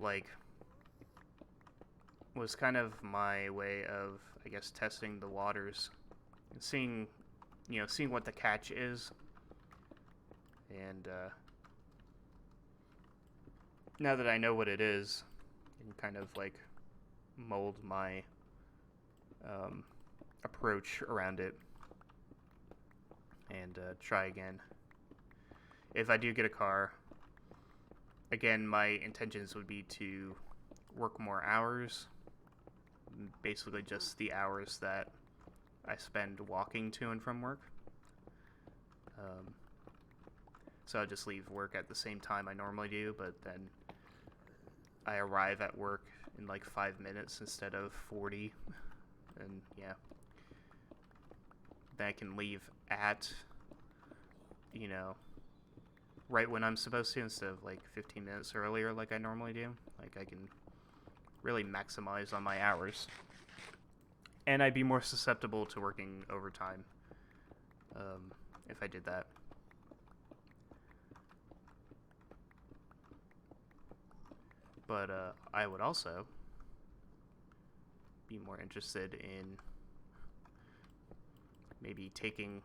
was kind of my way of, I guess, testing the waters and seeing what the catch is. And now that I know what it is, I can kind of mold my approach around it and try again. If I do get a car, again, my intentions would be to work more hours, basically just the hours that I spend walking to and from work. So I'll just leave work at the same time I normally do, but then I arrive at work in 5 minutes instead of 40, and yeah. Then I can leave at, right when I'm supposed to instead of 15 minutes earlier like I normally do. I can really maximize on my hours. And I'd be more susceptible to working overtime if I did that. But I would also be more interested in maybe taking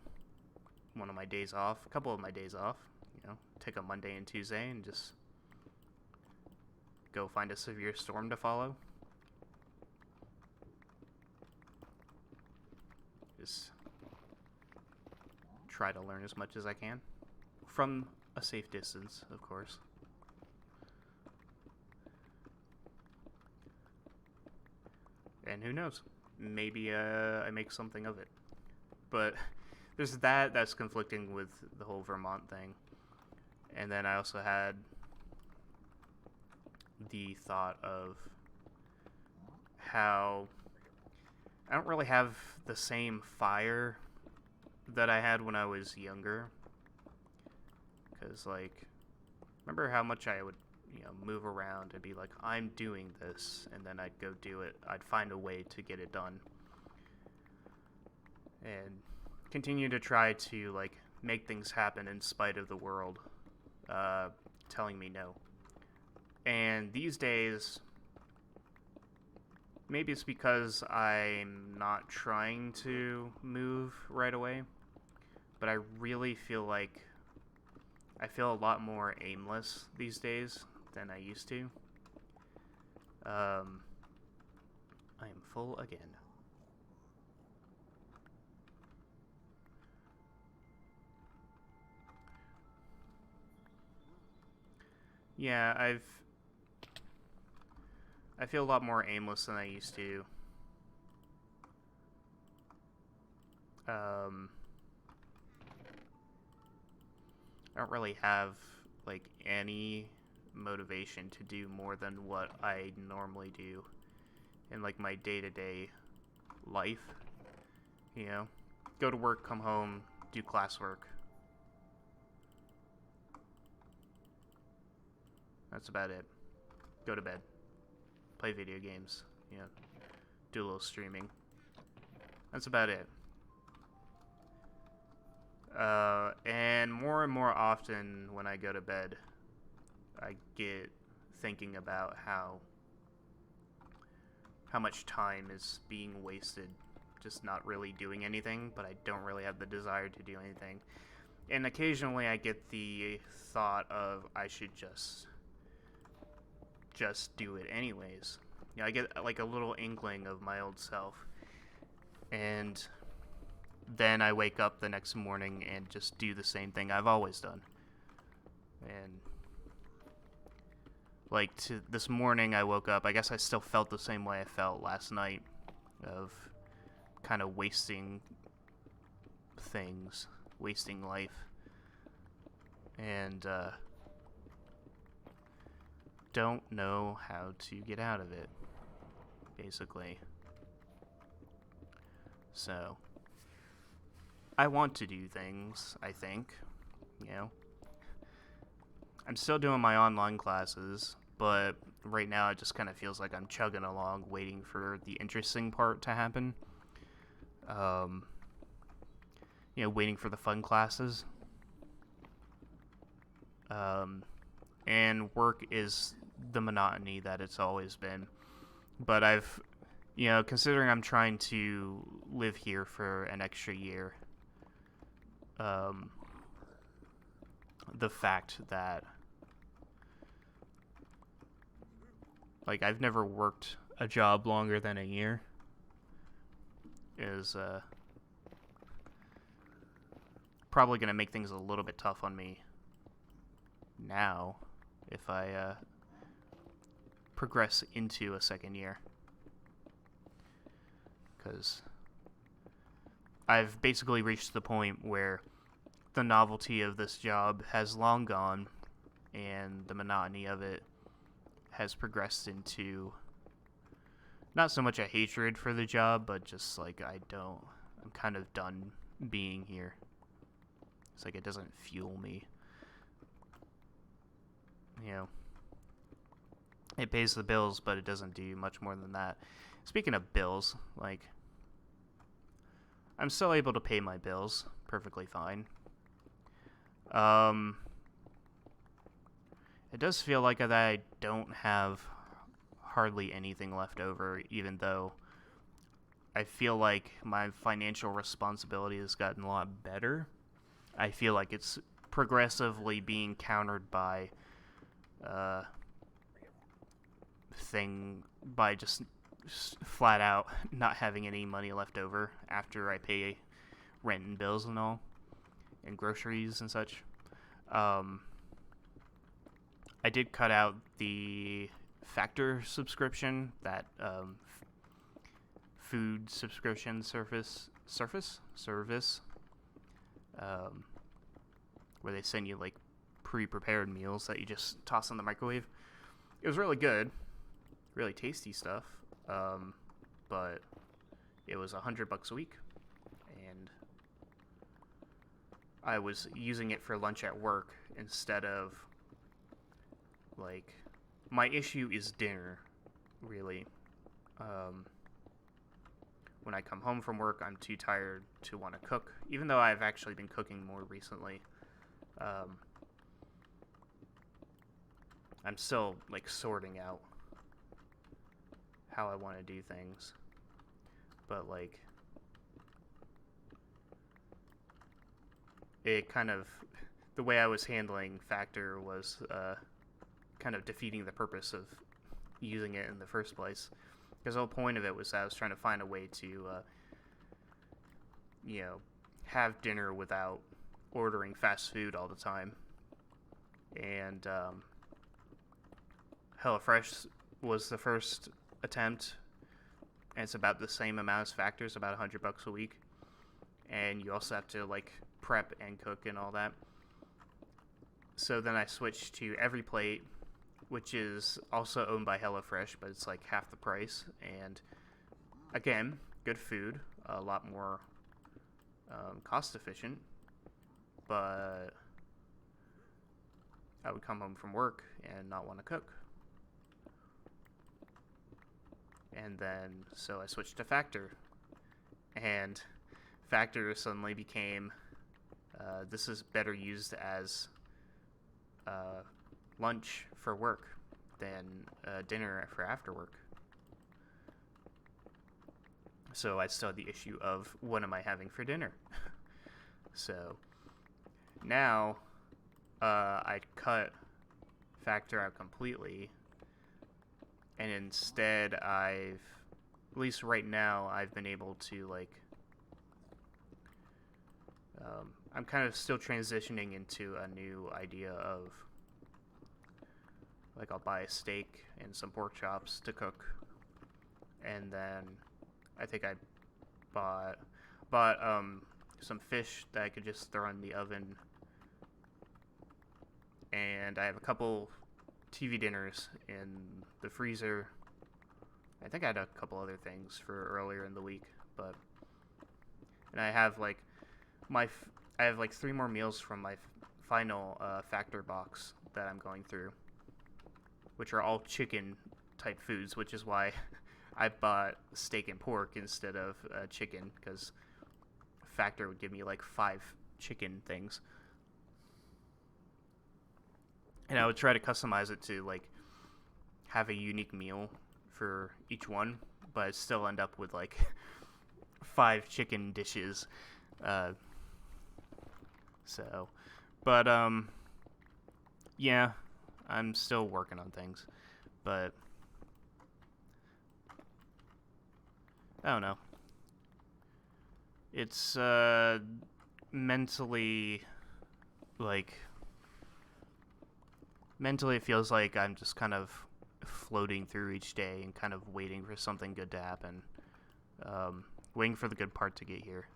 one of my days off, a couple of my days off, take a Monday and Tuesday and just go find a severe storm to follow. Just try to learn as much as I can. From a safe distance, of course. And who knows? Maybe I make something of it. But there's that's conflicting with the whole Vermont thing. And then I also had the thought of how I don't really have the same fire that I had when I was younger. Because, like, remember how much I would, move around and be like, I'm doing this, and then I'd go do it. I'd find a way to get it done. And continue to try to, like, make things happen in spite of the world telling me no. And these days, maybe it's because I'm not trying to move right away, but I really feel like I feel a lot more aimless these days than I used to. I am full again. Yeah, I feel a lot more aimless than I used to. I don't really have, like, any motivation to do more than what I normally do in, like, my day-to-day life. Go to work, come home, do classwork. That's about it. Go to bed. Play video games. Do a little streaming. That's about it. And more often when I go to bed, I get thinking about how much time is being wasted just not really doing anything, but I don't really have the desire to do anything. And occasionally I get the thought of I should just do it anyways. I get like a little inkling of my old self. And then I wake up the next morning and just do the same thing I've always done. And like this morning I woke up, I guess I still felt the same way I felt last night, of kind of wasting things, wasting life. And don't know how to get out of it, basically. So I want to do things, I think, I'm still doing my online classes, but right now it just kind of feels like I'm chugging along, waiting for the interesting part to happen. Waiting for the fun classes. And work is the monotony that it's always been. But I've, considering I'm trying to live here for an extra year, the fact that, like, I've never worked a job longer than a year is probably going to make things a little bit tough on me now if I progress into a second year. Because I've basically reached the point where the novelty of this job has long gone, and the monotony of it has progressed into not so much a hatred for the job, but just like I'm kind of done being here. It's like it doesn't fuel me. It pays the bills, but it doesn't do much more than that. Speaking of bills, like, I'm still able to pay my bills perfectly fine. It does feel like that I don't have hardly anything left over, even though I feel like my financial responsibility has gotten a lot better. I feel like it's progressively being countered by thing by just flat out not having any money left over after I pay rent and bills and all, and groceries and such. I did cut out the Factor subscription, that food subscription service, where they send you like pre-prepared meals that you just toss in the microwave. It was really good, really tasty stuff, but it was $100 a week, and I was using it for lunch at work instead of, like, my issue is dinner, really. When I come home from work, I'm too tired to want to cook, even though I've actually been cooking more recently. I'm still, like, sorting out how I want to do things, but, like, it kind of, the way I was handling Factor was kind of defeating the purpose of using it in the first place, because the whole point of it was I was trying to find a way to have dinner without ordering fast food all the time. And HelloFresh was the first attempt, and it's about the same amount as Factors, about $100 a week, and you also have to, like, prep and cook and all that. So then I switched to Every Plate, which is also owned by HelloFresh, but it's like half the price, and again, good food, a lot more cost efficient, but I would come home from work and not want to cook. And then, so I switched to Factor, and Factor suddenly became, this is better used as lunch for work than dinner for after work. So I still had the issue of, what am I having for dinner? So now I cut Factor out completely, and instead at least right now, I've been able to, like, I'm kind of still transitioning into a new idea of, like, I'll buy a steak and some pork chops to cook, and then I think I bought some fish that I could just throw in the oven, and I have a couple TV dinners in the freezer. I think I had a couple other things for earlier in the week, and I have like I have like 3 more meals from my final Factor box that I'm going through, which are all chicken type foods, which is why I bought steak and pork instead of chicken, because Factor would give me like 5 chicken things. And I would try to customize it to, like, have a unique meal for each one, but I'd still end up with like 5 chicken dishes. Yeah, I'm still working on things, but I don't know. It's mentally it feels like I'm just kind of floating through each day and kind of waiting for something good to happen, waiting for the good part to get here.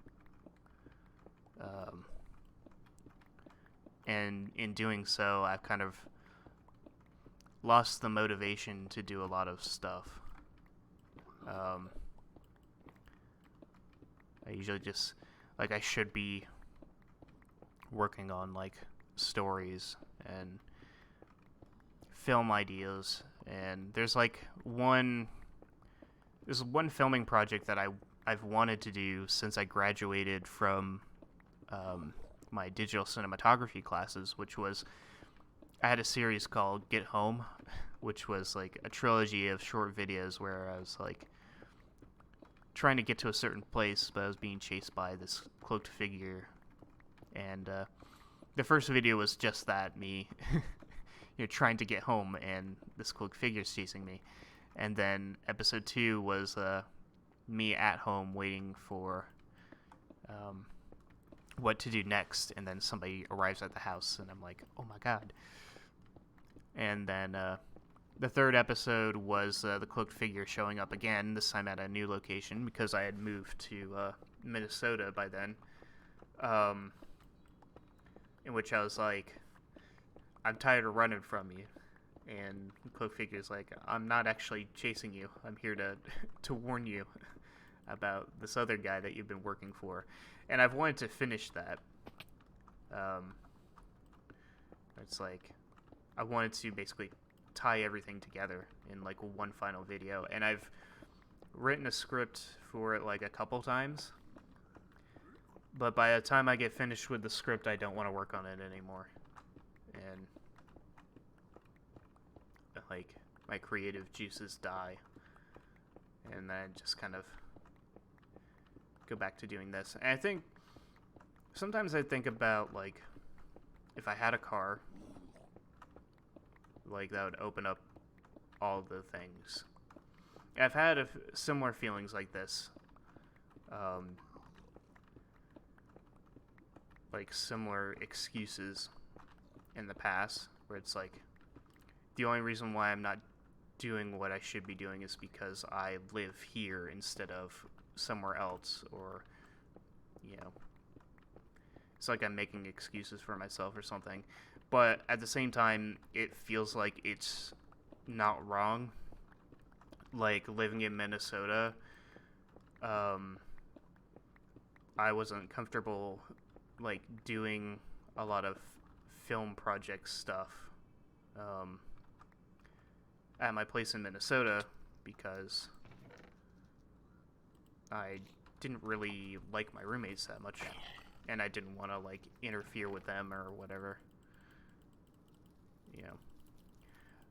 And in doing so, I've kind of lost the motivation to do a lot of stuff. I usually just, like, I should be working on, like, stories and film ideas, and there's one filming project that I've wanted to do since I graduated from my digital cinematography classes, which was, I had a series called Get Home, which was like a trilogy of short videos where I was like trying to get to a certain place, but I was being chased by this cloaked figure, and the first video was just that, me trying to get home, and this cloaked figure's chasing me. And then episode 2 was me at home waiting for what to do next, and then somebody arrives at the house, and I'm like, oh my god. And then the third episode was the cloaked figure showing up again, this time at a new location, because I had moved to Minnesota by then, in which I was like, I'm tired of running from you. And the cloaked figure's like, I'm not actually chasing you. I'm here to warn you about this other guy that you've been working for. And I've wanted to finish that. It's like, I wanted to basically tie everything together in like one final video. And I've written a script for it like a couple times. But by the time I get finished with the script, I don't want to work on it anymore. And like, my creative juices die. And then just kind of go back to doing this. And I think sometimes I think about, like, if I had a car, like, that would open up all the things. I've had similar feelings like this. Like, similar excuses in the past, where it's like, the only reason why I'm not doing what I should be doing is because I live here instead of somewhere else, or, you know, it's like I'm making excuses for myself or something. But at the same time, it feels like it's not wrong. Like, living in Minnesota, I wasn't comfortable, like, doing a lot of film project stuff at my place in Minnesota, because I didn't really like my roommates that much, and I didn't want to, like, interfere with them or whatever. You know,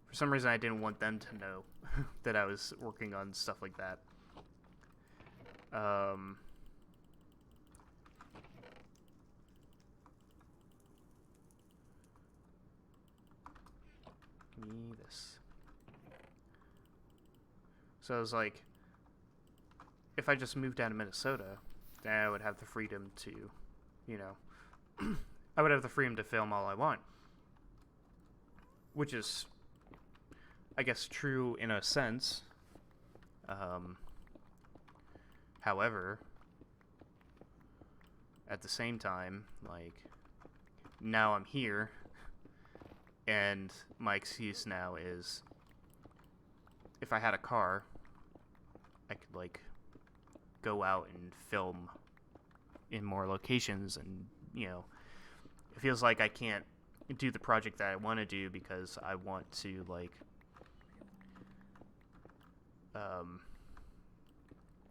for some reason I didn't want them to know that I was working on stuff like that. Give me this. So I was like, if I just moved down to Minnesota, then I would have the freedom to, you know, I would have the freedom to film all I want. Which is, I guess, true in a sense. However, at the same time, like, now I'm here, and my excuse now is, if I had a car, I could, like, go out and film in more locations, and, you know, it feels like I can't do the project that I want to do because I want to, like, I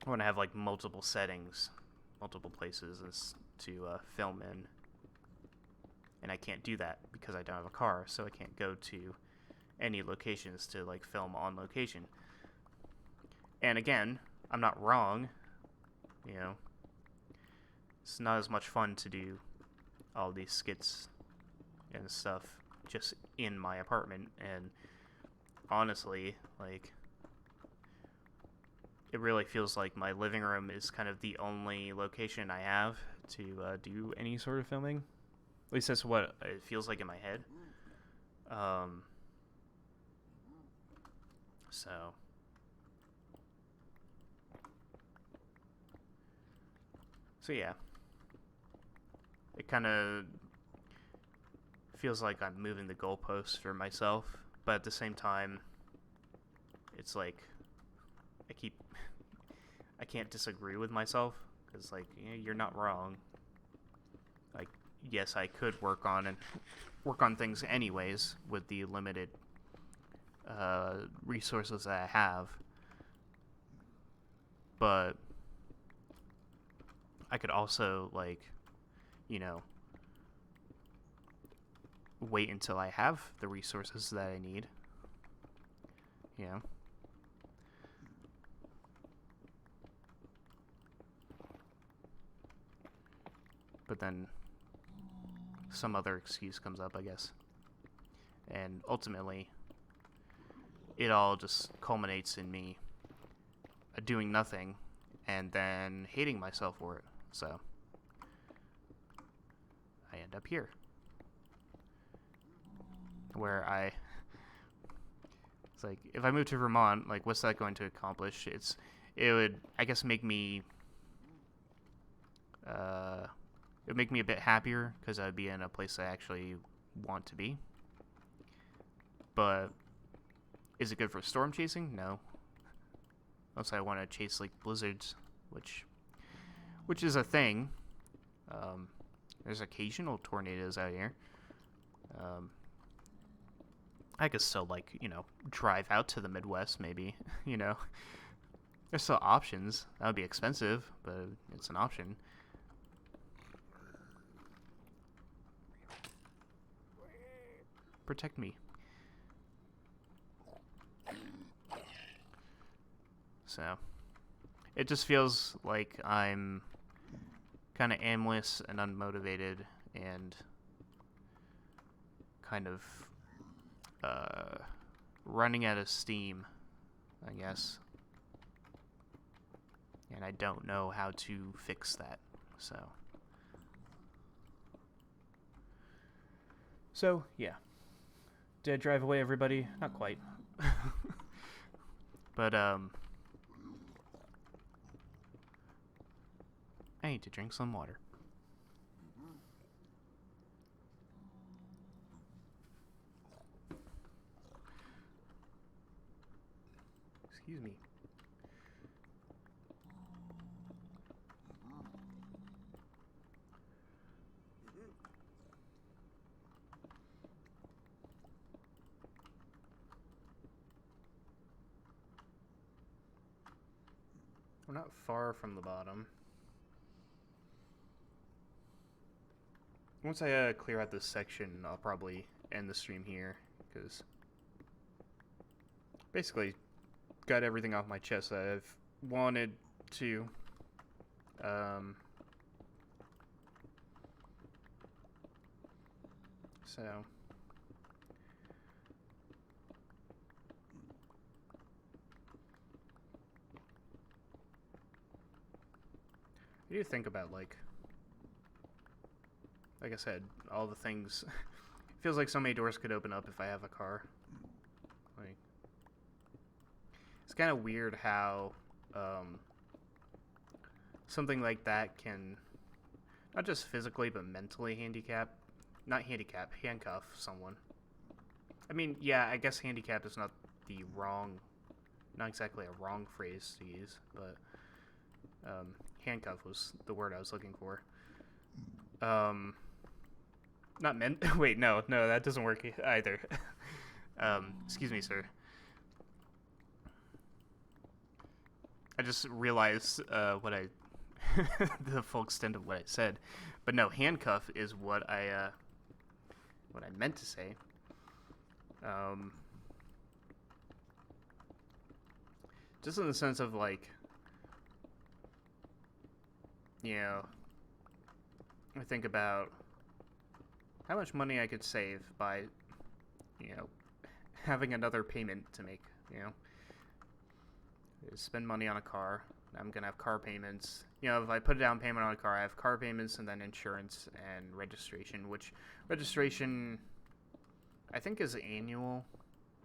want to have, like, multiple settings, multiple places to film in, and I can't do that because I don't have a car, so I can't go to any locations to, like, film on location. And again, I'm not wrong, you know, it's not as much fun to do all these skits and stuff just in my apartment, and honestly, like, it really feels like my living room is kind of the only location I have to do any sort of filming. At least that's what it feels like in my head. So yeah, it kind of feels like I'm moving the goalposts for myself, but at the same time, it's like I can't disagree with myself, because, like, you know, you're not wrong. Like, yes, I could work on things anyways with the limited resources that I have, but I could also, like, you know, wait until I have the resources that I need, you know. But then some other excuse comes up, I guess. And ultimately, it all just culminates in me doing nothing and then hating myself for it. So I end up here, where it's like, if I move to Vermont, like, what's that going to accomplish? It would, I guess, make me it would make me a bit happier because I'd be in a place I actually want to be. But is it good for storm chasing? No. Unless I want to chase like blizzards, which is a thing. There's occasional tornadoes out here. I could still, like, drive out to the Midwest, maybe. There's still options. That would be expensive, but it's an option. Protect me. So, it just feels like I'm kind of aimless and unmotivated and kind of running out of steam, I guess. And I don't know how to fix that. So yeah. Did I drive away everybody? Not quite. But I need to drink some water. Excuse me. We're not far from the bottom. Once I clear out this section, I'll probably end the stream here, because basically got everything off my chest that I've wanted to. So I do think about, like I said, all the things. It feels like so many doors could open up if I have a car. Like, it's kind of weird how something like that can not just physically but mentally handcuff someone. I mean, yeah, I guess handicap is not exactly a wrong phrase to use, but handcuff was the word I was looking for. Not meant. Wait, no, that doesn't work either. Excuse me, sir. I just realized the full extent of what I said, but no, handcuff is what I meant to say. Just in the sense of, like, I think about how much money I could save by, having another payment to make, Spend money on a car. I'm going to have car payments. If I put a down payment on a car, I have car payments and then insurance and registration, which registration I think is annual,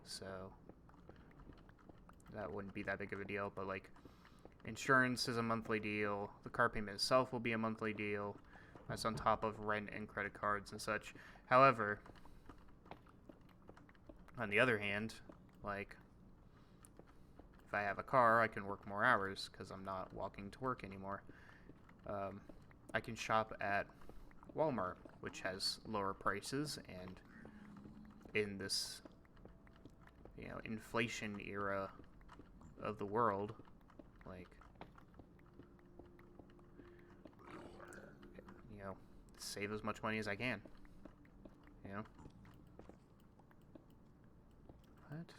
so that wouldn't be that big of a deal, but, like, insurance is a monthly deal. The car payment itself will be a monthly deal. That's on top of rent and credit cards and such. However, on the other hand, like, if I have a car, I can work more hours because I'm not walking to work anymore. I can shop at Walmart, which has lower prices, and in this, inflation era of the world, like, save as much money as I can. What?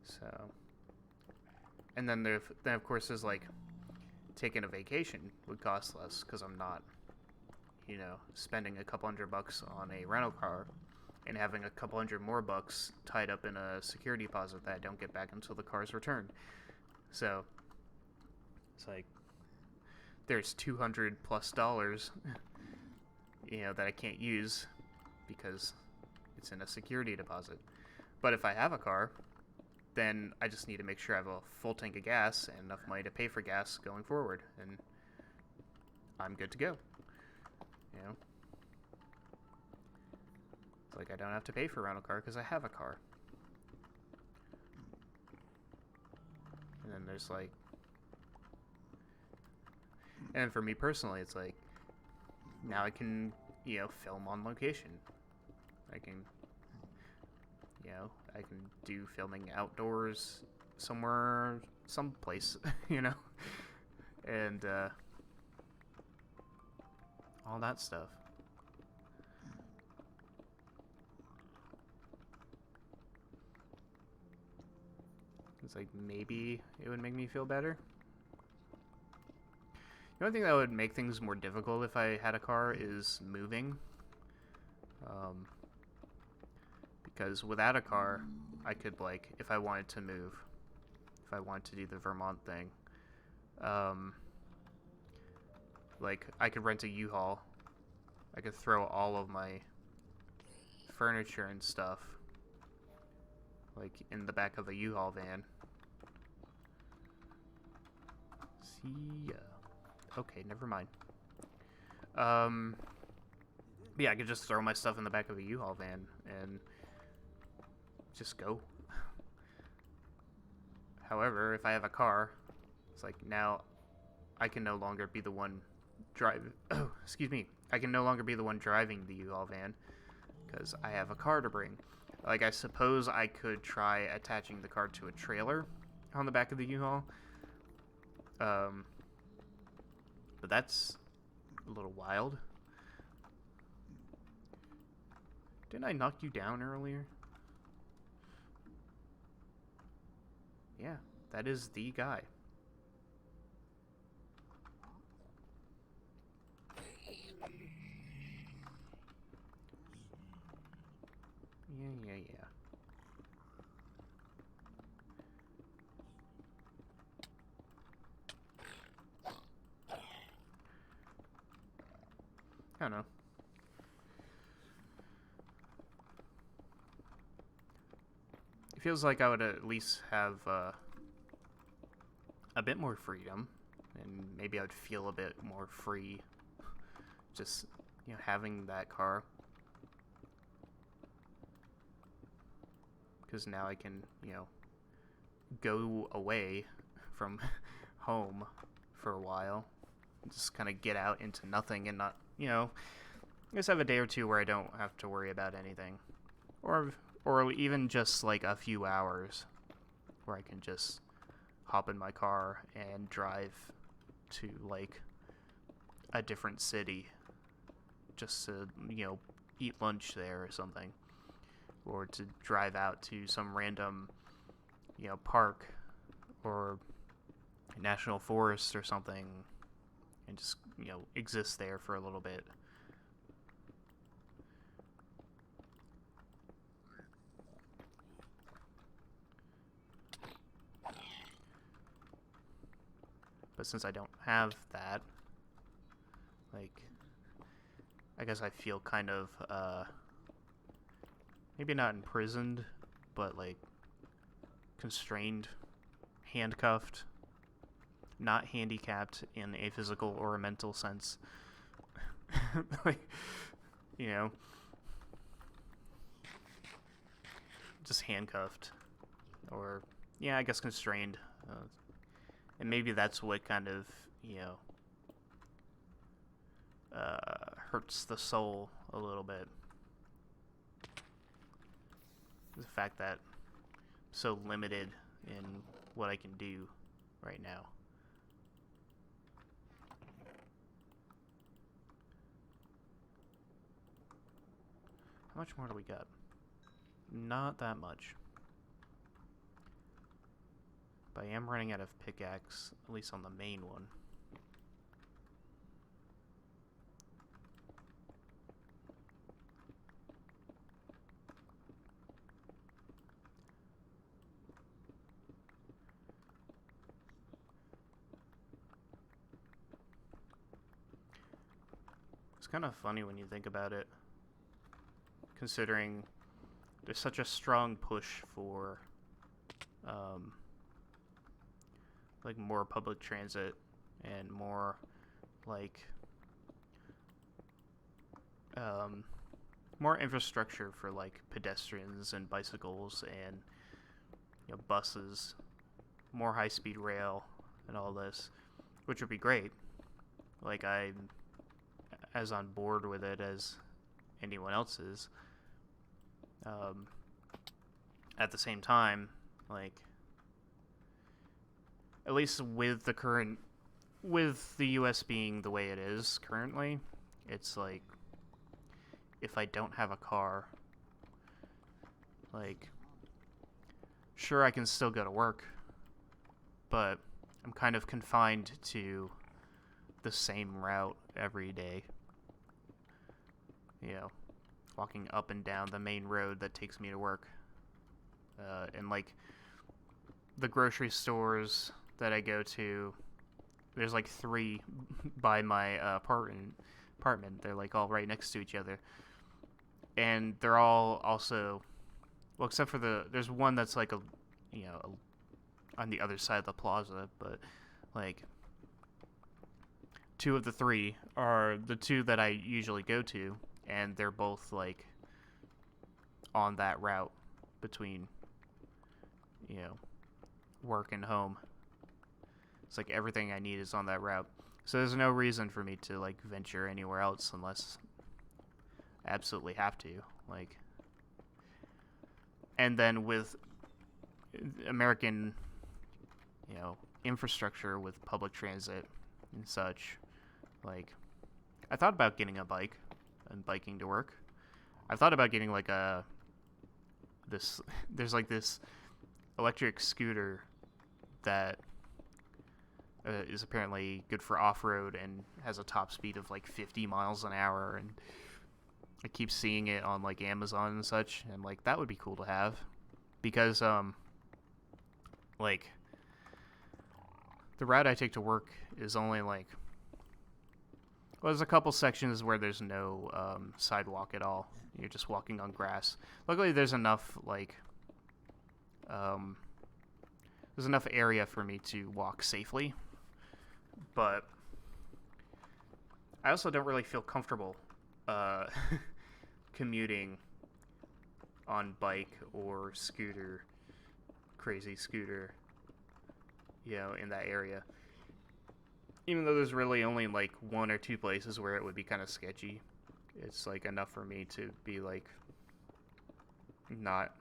So, and then of course there's, like, taking a vacation would cost less because I'm not, you know, spending a couple $100 on a rental car and having a couple $100 more tied up in a security deposit that I don't get back until the car's returned. So it's like there's $200+ you know, that I can't use because it's in a security deposit. But if I have a car, then I just need to make sure I have a full tank of gas and enough money to pay for gas going forward, and I'm good to go. You know, it's like I don't have to pay for a rental car because I have a car. And then there's like, and for me personally, it's like now I can, you know, film on location. I can, you know, I can do filming outdoors somewhere, someplace, you know, and all that stuff. It's like maybe it would make me feel better. The only thing that would make things more difficult if I had a car is moving. Because without a car, I could, like, if I wanted to move, if I wanted to do the Vermont thing, like, I could rent a U-Haul. I could throw all of my furniture and stuff, like, in the back of a U-Haul van. See ya. Okay, never mind. Yeah, I could just throw my stuff in the back of a U-Haul van and just go. However, if I have a car, it's like now I can no longer be the one excuse me. I can no longer be the one driving the U-Haul van because I have a car to bring. Like, I suppose I could try attaching the car to a trailer on the back of the U-Haul. But that's a little wild. Didn't I knock you down earlier? Yeah, that is the guy. Yeah. I don't know. It feels like I would at least have a bit more freedom, and maybe I would feel a bit more free just, you know, having that car. Because now I can, you know, go away from home for a while. Just kind of get out into nothing and not, you know, just have a day or two where I don't have to worry about anything. Or even just like a few hours where I can just hop in my car and drive to like a different city just to, you know, eat lunch there or something. Or to drive out to some random, you know, park or national forest or something and just, you know, exist there for a little bit. But since I don't have that, like, I guess I feel kind of, maybe not imprisoned, but, like, constrained, handcuffed, not handicapped in a physical or a mental sense. Like, you know, just handcuffed. Or, yeah, I guess constrained. And maybe that's what kind of, you know, hurts the soul a little bit. The fact that I'm so limited in what I can do right now. How much more do we got? Not that much. But I am running out of pickaxe, at least on the main one. kind of funny when you think about it, considering there's such a strong push for like more public transit and more like more infrastructure for like pedestrians and bicycles and, you know, buses, more high-speed rail and all this, which would be great. Like, I'm as on board with it as anyone else is. At the same time, like, at least with the US being the way it is currently, it's like, if I don't have a car, like, sure, I can still go to work, but I'm kind of confined to the same route every day. You know, walking up and down the main road that takes me to work. And, like, the grocery stores that I go to, there's, like, 3 by my apartment. They're, like, all right next to each other. And they're all also, well, except for there's one that's, like, on the other side of the plaza, but, like, 2 of the 3 are the 2 that I usually go to, and they're both, like, on that route between, you know, work and home. It's like everything I need is on that route. So there's no reason for me to, like, venture anywhere else unless I absolutely have to. Like, and then with American, you know, infrastructure with public transit and such, like, I thought about getting a bike and biking to work. I've thought about getting, like, there's, like, this electric scooter that is apparently good for off-road and has a top speed of, like, 50 miles an hour, and I keep seeing it on, like, Amazon and such, and, like, that would be cool to have, because, like, the route I take to work is only, like, well, there's a couple sections where there's no sidewalk at all. You're just walking on grass. Luckily, there's enough, like, there's enough area for me to walk safely. But I also don't really feel comfortable commuting on bike or scooter, crazy scooter, you know, in that area. Even though there's really only, like, 1 or 2 places where it would be kind of sketchy, it's, like, enough for me to be, like, not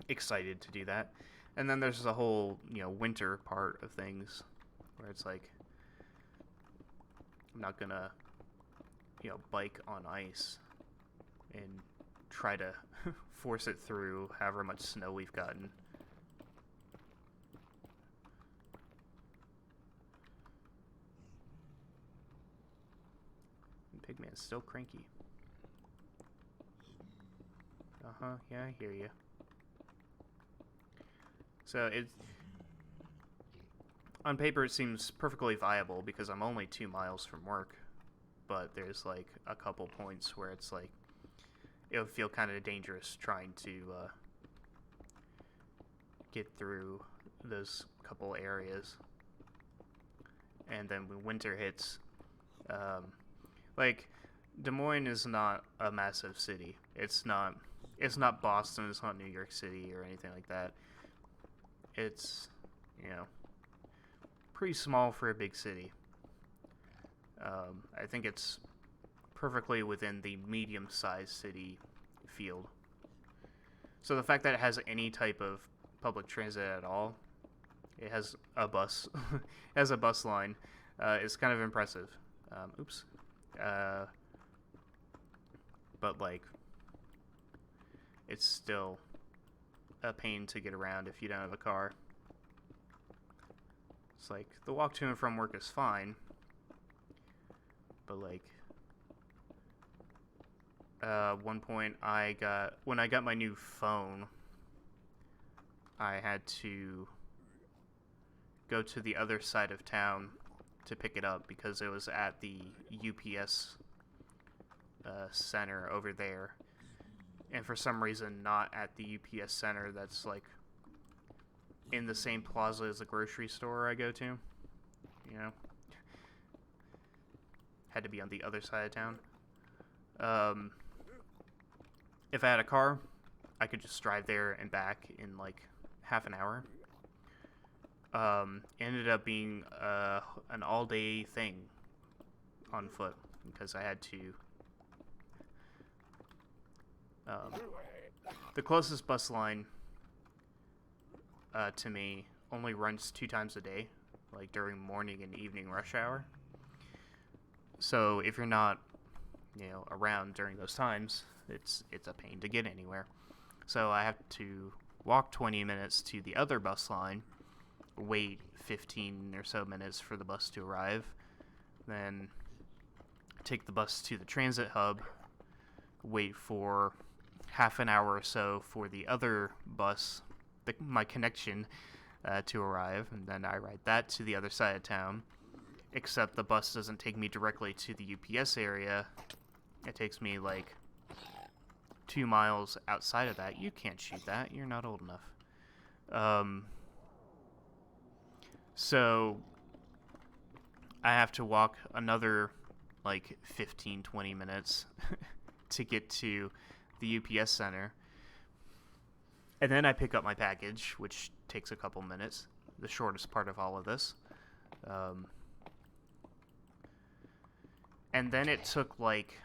excited to do that. And then there's the whole, you know, winter part of things, where it's, like, I'm not gonna, you know, bike on ice and try to force it through however much snow we've gotten. Pigman's still cranky. Uh-huh, yeah, I hear you. So, on paper it seems perfectly viable because I'm only 2 miles from work, but there's, like, a couple points where it's, like, it would feel kind of dangerous trying to get through those couple areas. And then when winter hits, like, Des Moines is not a massive city. It's not Boston, it's not New York City or anything like that. It's, you know, pretty small for a big city. I think it's perfectly within the medium-sized city field. So the fact that it has any type of public transit at all, it has a bus, has a bus line, is kind of impressive. Oops. But, like, it's still a pain to get around if you don't have a car. It's like, the walk to and from work is fine, but, like, one point when I got my new phone, I had to go to the other side of town to pick it up because it was at the UPS center over there, and for some reason not at the UPS center that's like in the same plaza as the grocery store I go to. You know, had to be on the other side of town. If I had a car, I could just drive there and back in like half an hour. Ended up being an all-day thing on foot because I had to. The closest bus line to me only runs 2 times a day, like during morning and evening rush hour. So if you're not, around during those times, it's a pain to get anywhere. So I have to walk 20 minutes to the other bus line, wait 15 or so minutes for the bus to arrive, then take the bus to the transit hub, wait for half an hour or so for the other bus, my connection, to arrive, and then I ride that to the other side of town, except the bus doesn't take me directly to the UPS area. It takes me like 2 miles outside of that. You can't shoot that. You're not old enough. So I have to walk another like 15-20 minutes to get to the UPS center. And then I pick up my package, which takes a couple minutes, the shortest part of all of this. And then it took like...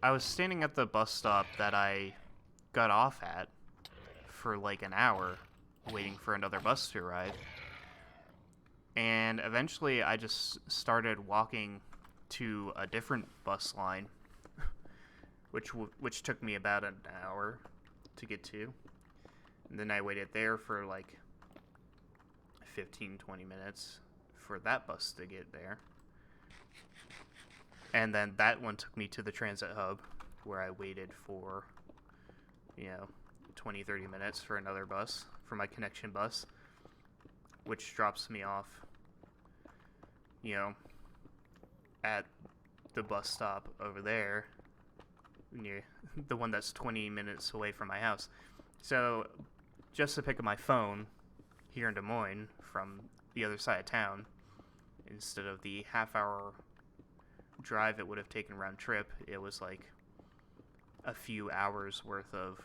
I was standing at the bus stop that I got off at for like an hour, waiting for another bus to arrive. And eventually I just started walking to a different bus line, which took me about an hour to get to. And then I waited there for like 15-20 minutes for that bus to get there. And then that one took me to the transit hub, where I waited for, 20-30 minutes for another bus, for my connection bus, which drops me off, at the bus stop over there, near the one that's 20 minutes away from my house. So just to pick up my phone here in Des Moines from the other side of town, instead of the half-hour drive it would have taken round trip, it was like a few hours worth of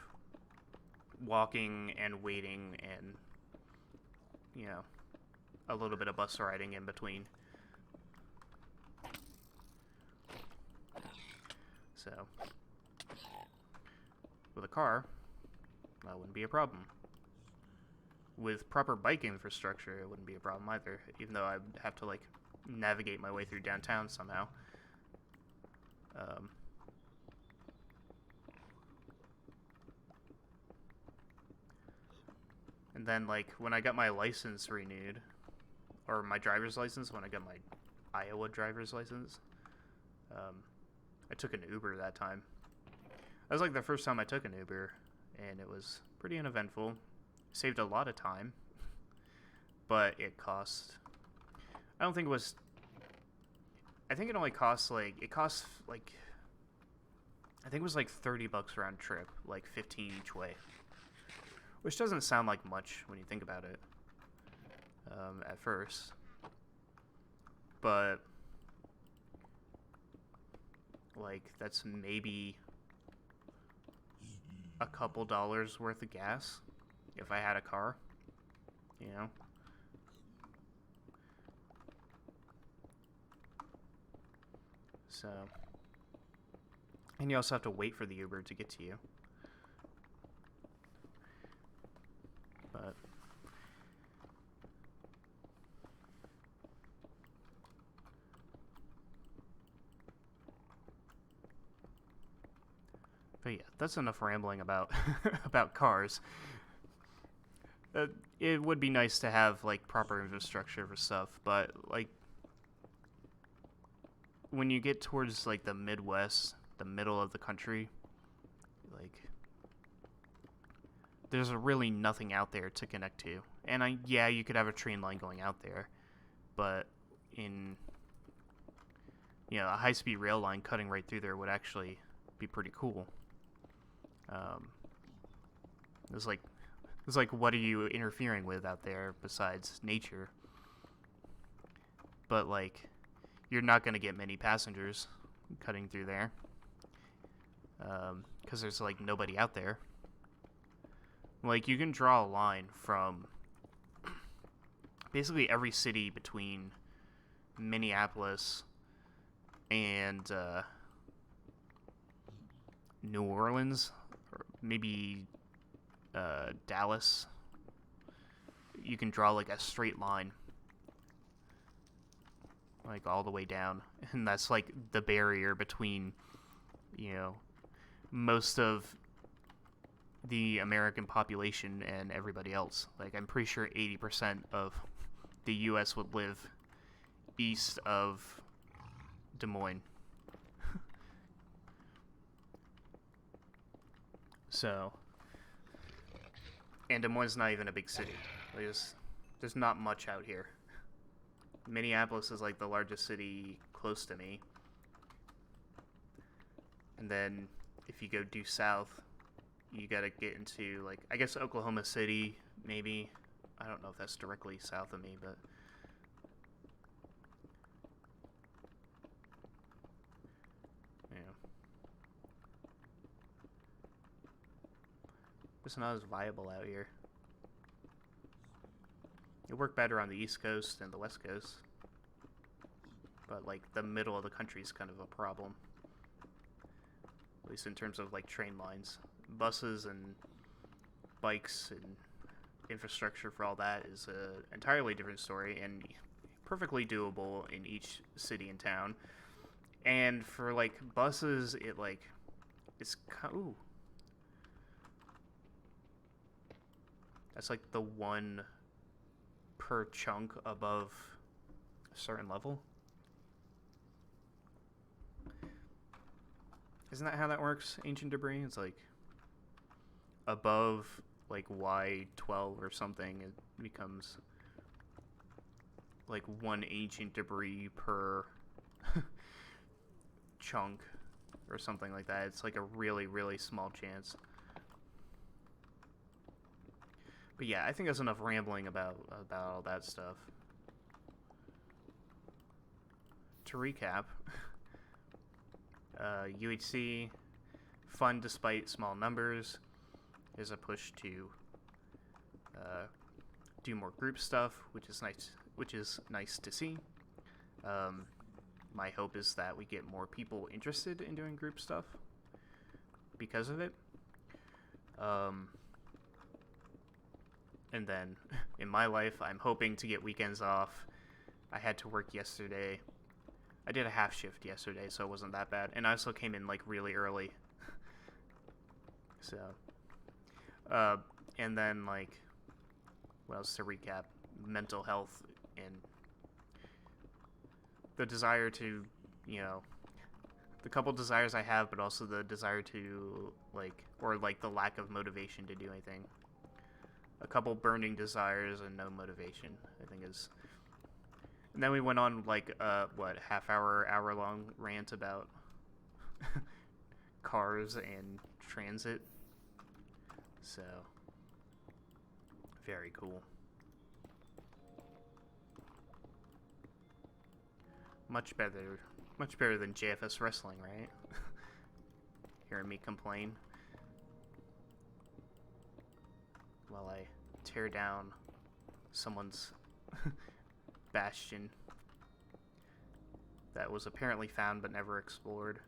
walking and waiting and, a little bit of bus riding in between. So, with a car, that wouldn't be a problem. With proper bike infrastructure, it wouldn't be a problem either, even though I'd have to, navigate my way through downtown somehow. And then, when I got my license renewed, or my driver's license, when I got my Iowa driver's license, I took an Uber that time. That was, the first time I took an Uber, and it was pretty uneventful. Saved a lot of time, but it cost... I don't think it was... I think it only costs, I think it was, $30 round trip, 15 each way. Which doesn't sound like much when you think about it, at first. But, that's maybe a couple dollars worth of gas if I had a car, So, and you also have to wait for the Uber to get to you. But yeah, that's enough rambling about about cars. It would be nice to have proper infrastructure for stuff, but when you get towards the Midwest, the middle of the country, there's really nothing out there to connect to. And you could have a train line going out there, but in, a high-speed rail line cutting right through there would actually be pretty cool. It's like, what are you interfering with out there besides nature? But, like, you're not going to get many passengers cutting through there. Because there's, like, nobody out there. Like, you can draw a line from basically every city between Minneapolis and New Orleans, or maybe Dallas. You can draw, like, a straight line, like, all the way down. And that's, like, the barrier between, most of the American population and everybody else. Like, I'm pretty sure 80% of the U.S. would live east of Des Moines. So, and Des Moines is not even a big city. There's not much out here. Minneapolis is, like, the largest city close to me. And then, if you go due south, you gotta get into, like, I guess Oklahoma City, maybe. I don't know if that's directly south of me, but... yeah. It's not as viable out here. It worked better on the East Coast and the West Coast. But, like, the middle of the country is kind of a problem. At least in terms of, like, train lines. Buses and bikes and infrastructure for all that is an entirely different story and perfectly doable in each city and town. And for, like, buses, it's ooh. That's, like, the one per chunk above a certain level. Isn't that how that works, Ancient Debris? It's, like, above, like, Y12 or something, it becomes, like, one ancient debris per chunk or something like that. It's, like, a really, really small chance. But yeah, I think that's enough rambling about all that stuff. To recap, UHC, fun despite small numbers. Is a push to do more group stuff, which is nice to see. My hope is that we get more people interested in doing group stuff because of it. And then in my life, I'm hoping to get weekends off. I had to work yesterday. I did a half shift yesterday, so it wasn't that bad. And I also came in, like, really early. So... and then, like, what else to recap? Mental health and the desire to, the couple desires I have, but also the desire to, like, or, like, the lack of motivation to do anything. A couple burning desires and no motivation, I think is... And then we went on, like, hour-long rant about cars and transit. So, very cool. Much better than JFS Wrestling, right? Hearing me complain while I tear down someone's bastion that was apparently found but never explored.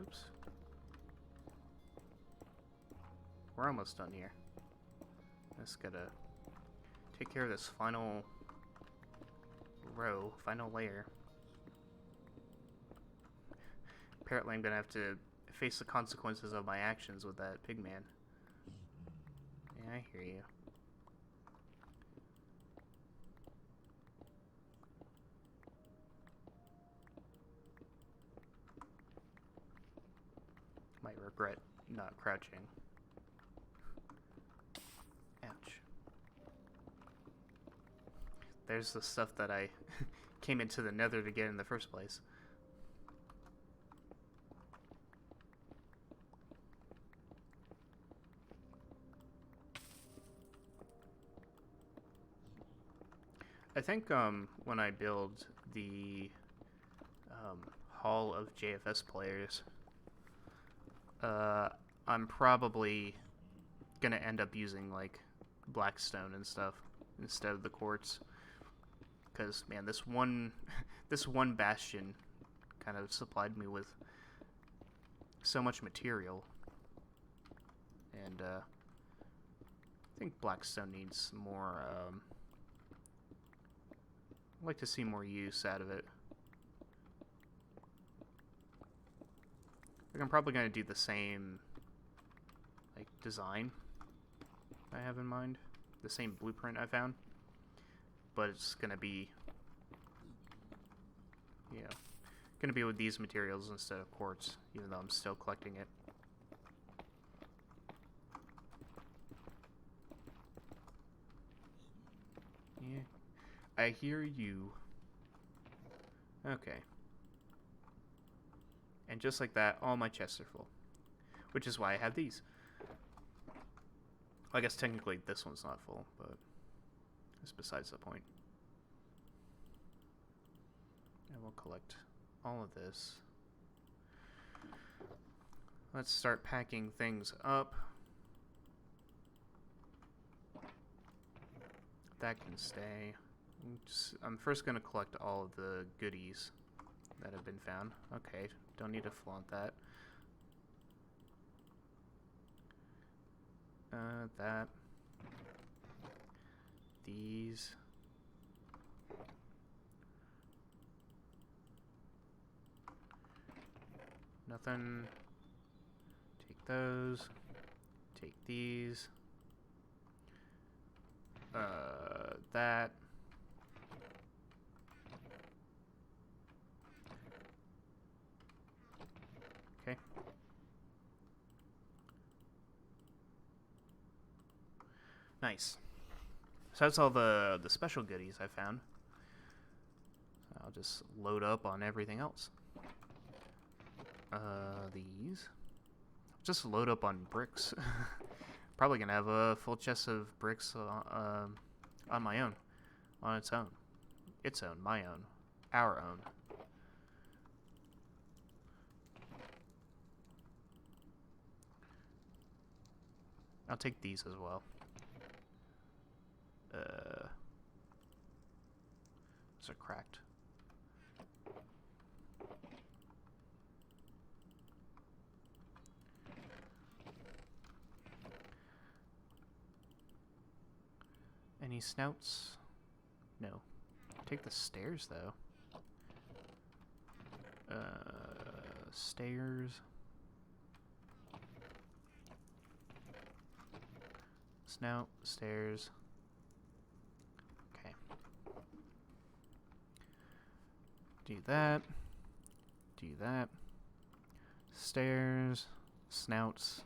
Oops. We're almost done here. Just gotta take care of this final row, final layer. apparently I'm gonna have to face the consequences of my actions with that pigman. Yeah, I hear you. Might regret not crouching. Ouch. There's the stuff that I came into the nether to get in the first place. I think when I build the Hall of JFS players, I'm probably gonna end up using like blackstone and stuff instead of the quartz, because man, this one this one bastion kind of supplied me with so much material, and I think blackstone needs more. I'd like to see more use out of it. Like, I'm probably going to do the same like design I have in mind, the same blueprint I found, but it's going to be, you know, going to be with these materials instead of quartz, even though I'm still collecting it. Yeah, I hear you. Okay. And just like that, all my chests are full. Which is why I have these. I guess technically this one's not full, but it's besides the point. And we'll collect all of this. Let's start packing things up. That can stay. I'm first going to collect all of the goodies that have been found. Okay, don't need to flaunt that. That. These. Nothing. Take those. Take these. That. Okay. Nice. So that's all the special goodies I found. I'll just load up on everything else. These. Just load up on bricks. Probably gonna have a full chest of bricks on my own. On its own. Its own. My own. Our own. I'll take these as well. Those are cracked. Any snouts? No. Take the stairs, though. Stairs. Snout, stairs. Okay. Do that. Do that. Stairs. Snouts.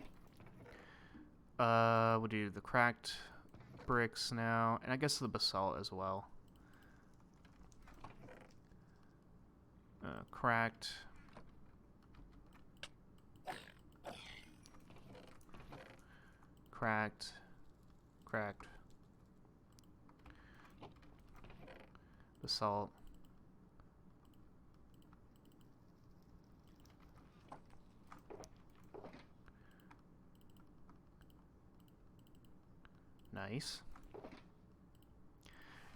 We'll do the cracked bricks now, and I guess the basalt as well. Cracked. Cracked. Cracked. Basalt. Nice.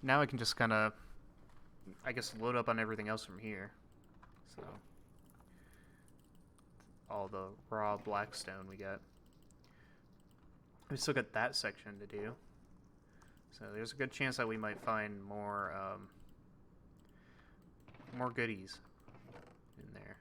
Now I can just kind of, I guess, load up on everything else from here. So, all the raw blackstone we got. We still got that section to do. So there's a good chance that we might find more, more goodies in there.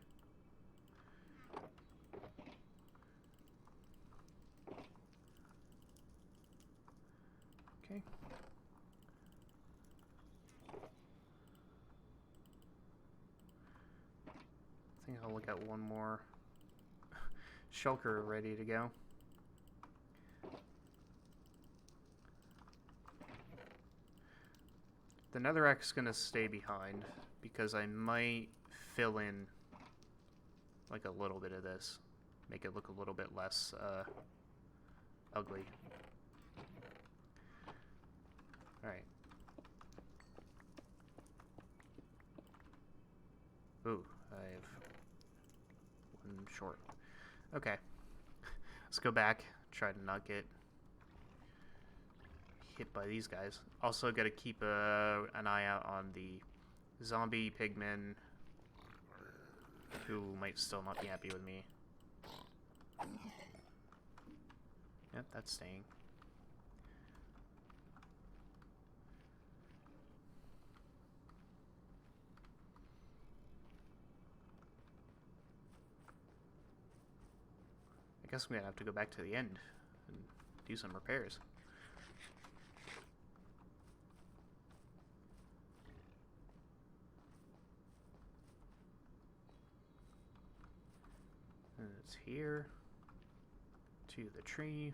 got one more shulker ready to go. The netherrack's gonna stay behind because I might fill in like a little bit of this, make it look a little bit less ugly. Alright. Ooh, I have one short. Okay. Let's go back, try to not get hit by these guys. Also gotta keep an eye out on the zombie pigmen who might still not be happy with me. Yep, that's staying. I guess I'm gonna have to go back to the end and do some repairs. And it's here to the tree,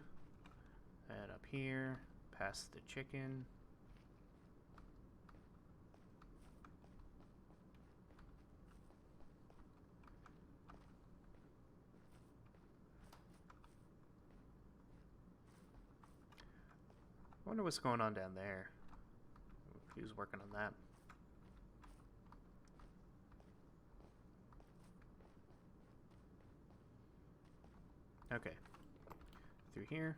and up here, past the chicken. I wonder what's going on down there. Who's working on that? Okay. Through here.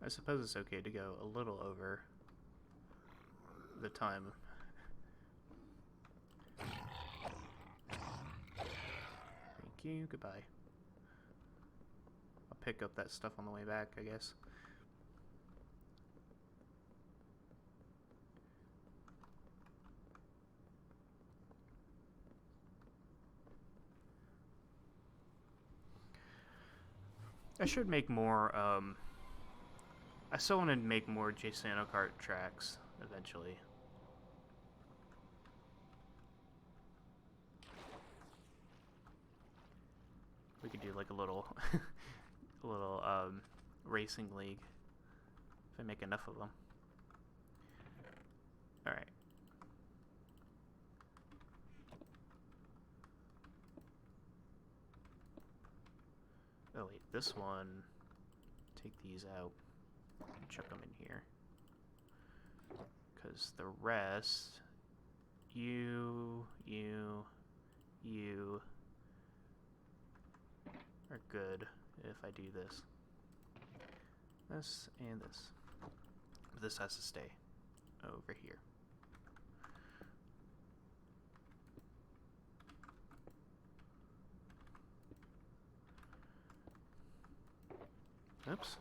I suppose it's okay to go a little over the time. Thank you, goodbye. I'll pick up that stuff on the way back, I guess. I should make more, I still want to make more Jasano Kart tracks eventually. We could do like a little, racing league if I make enough of them. All right. Oh wait, this one. Take these out. Chuck them in here, because the rest, you are good if I do this and this. But this has to stay over here. Oops.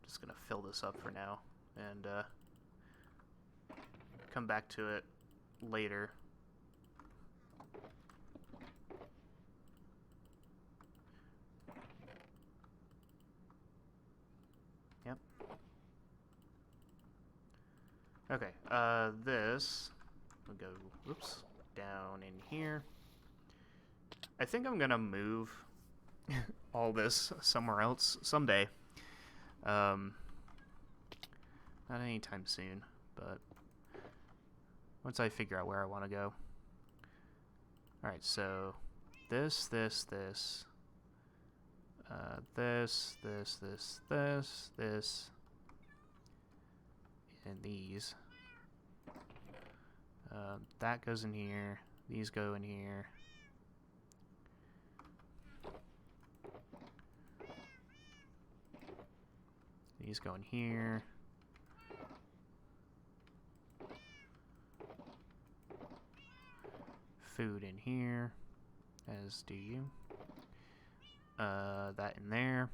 Just gonna fill this up for now and come back to it later. Yep. Okay, this will go, oops, down in here. I think I'm gonna move all this somewhere else someday. Not anytime soon, but once I figure out where I want to go. Alright, so this, this, and these. That goes in here, these go in here. These go in here. Food in here, as do you. That in there.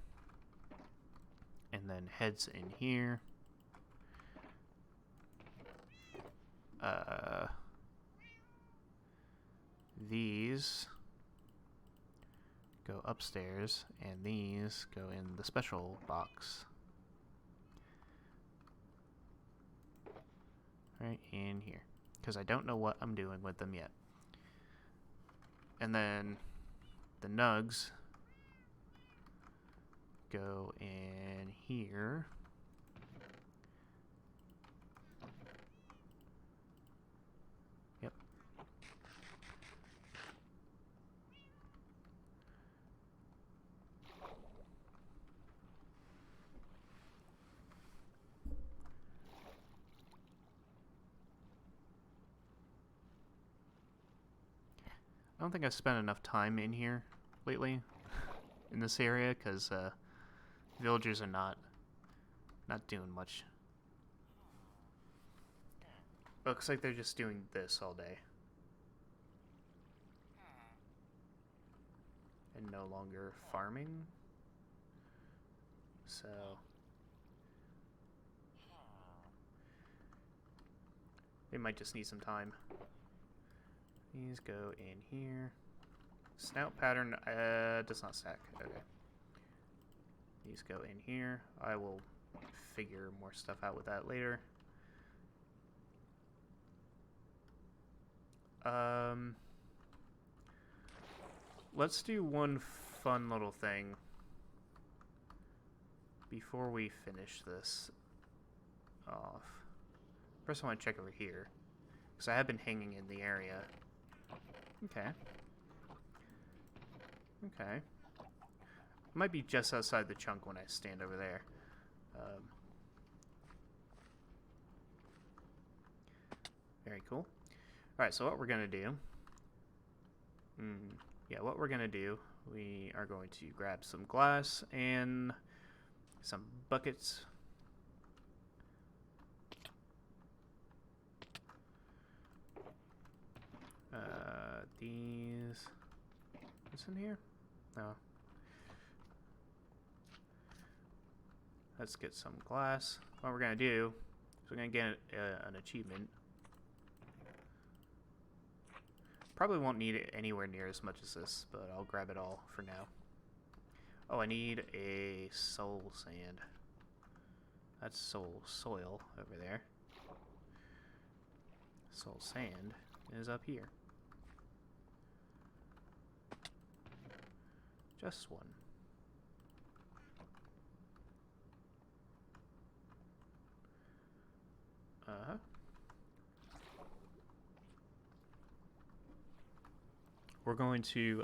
and then heads in here. These go upstairs, and these go in the special box. Right in here. Because I don't know what I'm doing with them yet. And then the nugs go in here. Yep. I don't think I've spent enough time in here lately in this area because villagers are not doing much. Looks like they're just doing this all day and no longer farming. So they might just need some time. These go in here. Snout pattern does not stack. Okay. These go in here. I will figure more stuff out with that later. Let's do one fun little thing before we finish this off. First I want to check over here, because I have been hanging in the area. Okay. Okay. Might be just outside the chunk when I stand over there. Very cool. Alright, so what we're going to do... what we're going to do, we are going to grab some glass and some buckets. These... What's in here? Oh. Let's get some glass. What we're going to do is we're going to get an achievement. Probably won't need it anywhere near as much as this, but I'll grab it all for now. Oh, I need a soul sand. That's soul soil over there. Soul sand is up here. Just one. Uh-huh. We're going to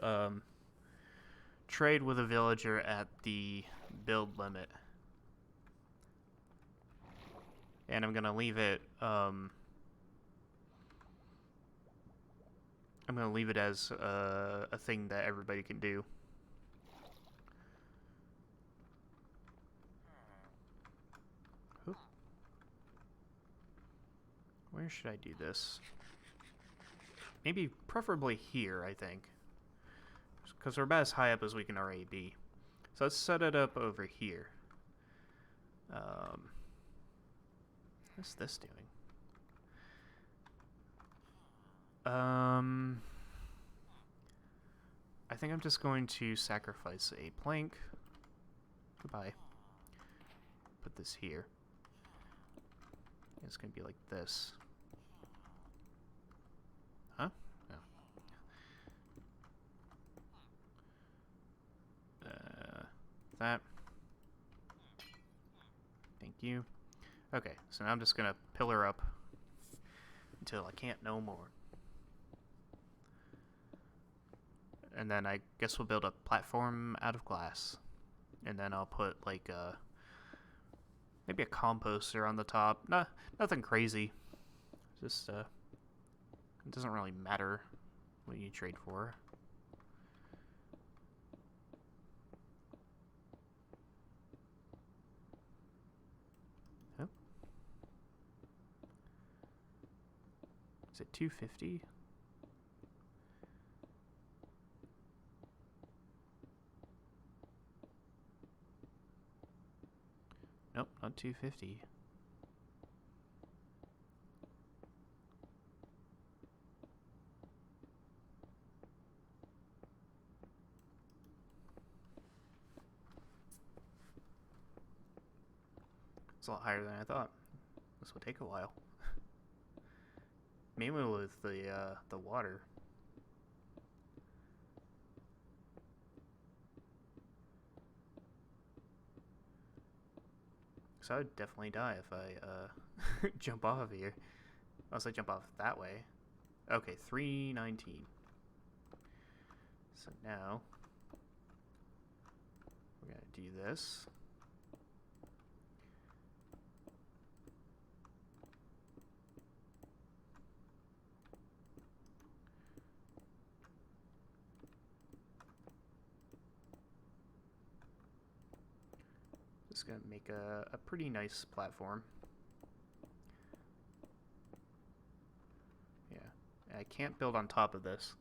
trade with a villager at the build limit. And I'm going to leave it I'm going to leave it as a thing that everybody can do. Where should I do this? Maybe preferably here, I think. Because we're about as high up as we can already be. So let's set it up over here. What's this doing? I think I'm just going to sacrifice a plank. Goodbye. Put this here. It's going to be like this. Huh? No. That. Thank you. Okay, so now I'm just going to pillar up until I can't no more. And then I guess we'll build a platform out of glass. And then I'll put like maybe a composter on the top. Nothing crazy. Just it doesn't really matter what you trade for. Oh. Is it 250? Nope, not 250. It's a lot higher than I thought. This will take a while. Mainly with the water. So I would definitely die if I jump off of here. Unless I jump off that way. Okay, 319. So now we're gonna do this. Just gonna make a pretty nice platform. Yeah, I can't build on top of this,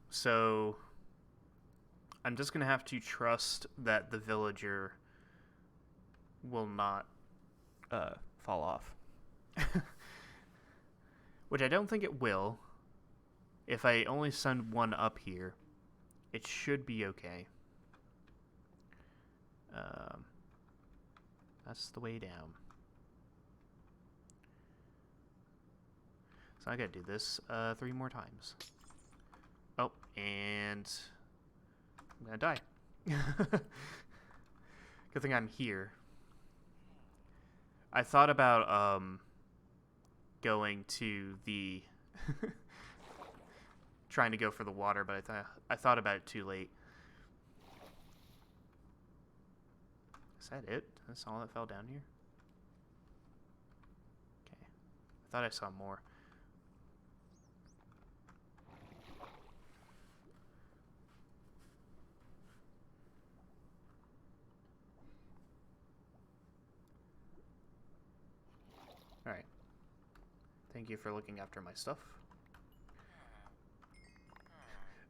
so I'm just gonna have to trust that the villager will not fall off. Which I don't think it will. If I only send one up here, it should be okay. That's the way down. So I gotta do this 3 more times. Oh, and I'm gonna die. Good thing I'm here. I thought about going to the trying to go for the water, but I thought about it too late. Is that it? That's all that fell down here? Okay. I thought I saw more. Alright. Thank you for looking after my stuff.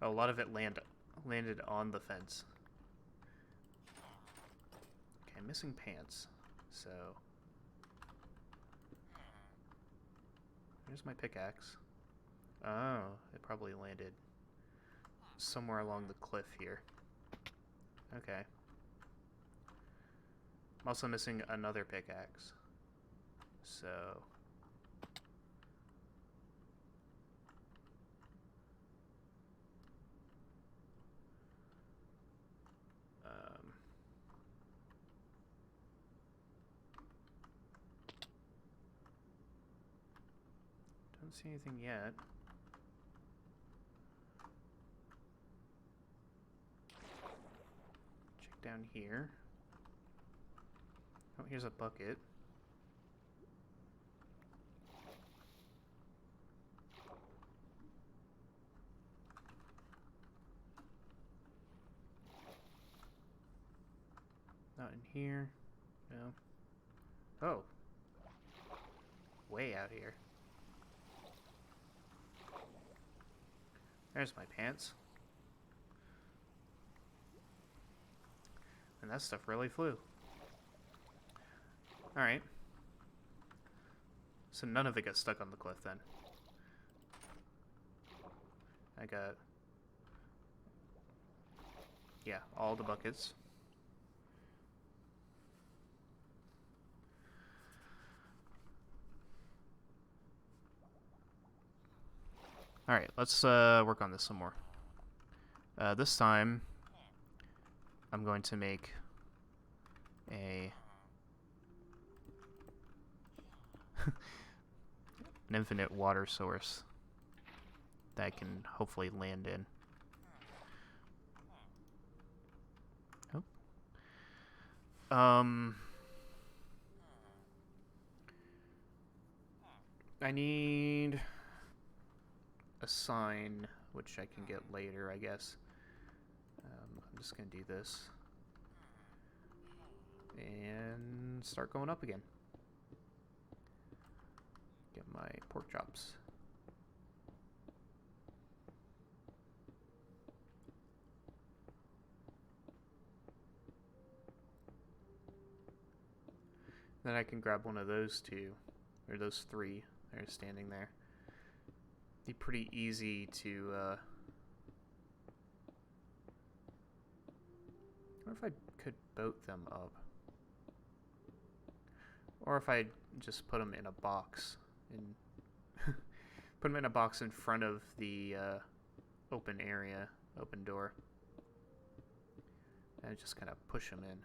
Oh, a lot of it landed on the fence. Okay, I'm missing pants. So there's my pickaxe. Oh, it probably landed somewhere along the cliff here. Okay. I'm also missing another pickaxe. So don't see anything yet. Check down here. Oh, here's a bucket. Not in here. No. Oh. Way out here. There's my pants. And that stuff really flew. Alright. So none of it got stuck on the cliff then. I got... yeah, all the buckets. Alright, let's work on this some more. This time, I'm going to make an infinite water source that I can hopefully land in. Oh. I need a sign, which I can get later, I guess. I'm just gonna do this and start going up again. Get my pork chops. Then I can grab one of those two, or those three that are standing there. Be pretty easy to, I wonder if I could boat them up. Or if I just put them in a box. Put them in a box in front of the open area, open door. And just kind of push them in.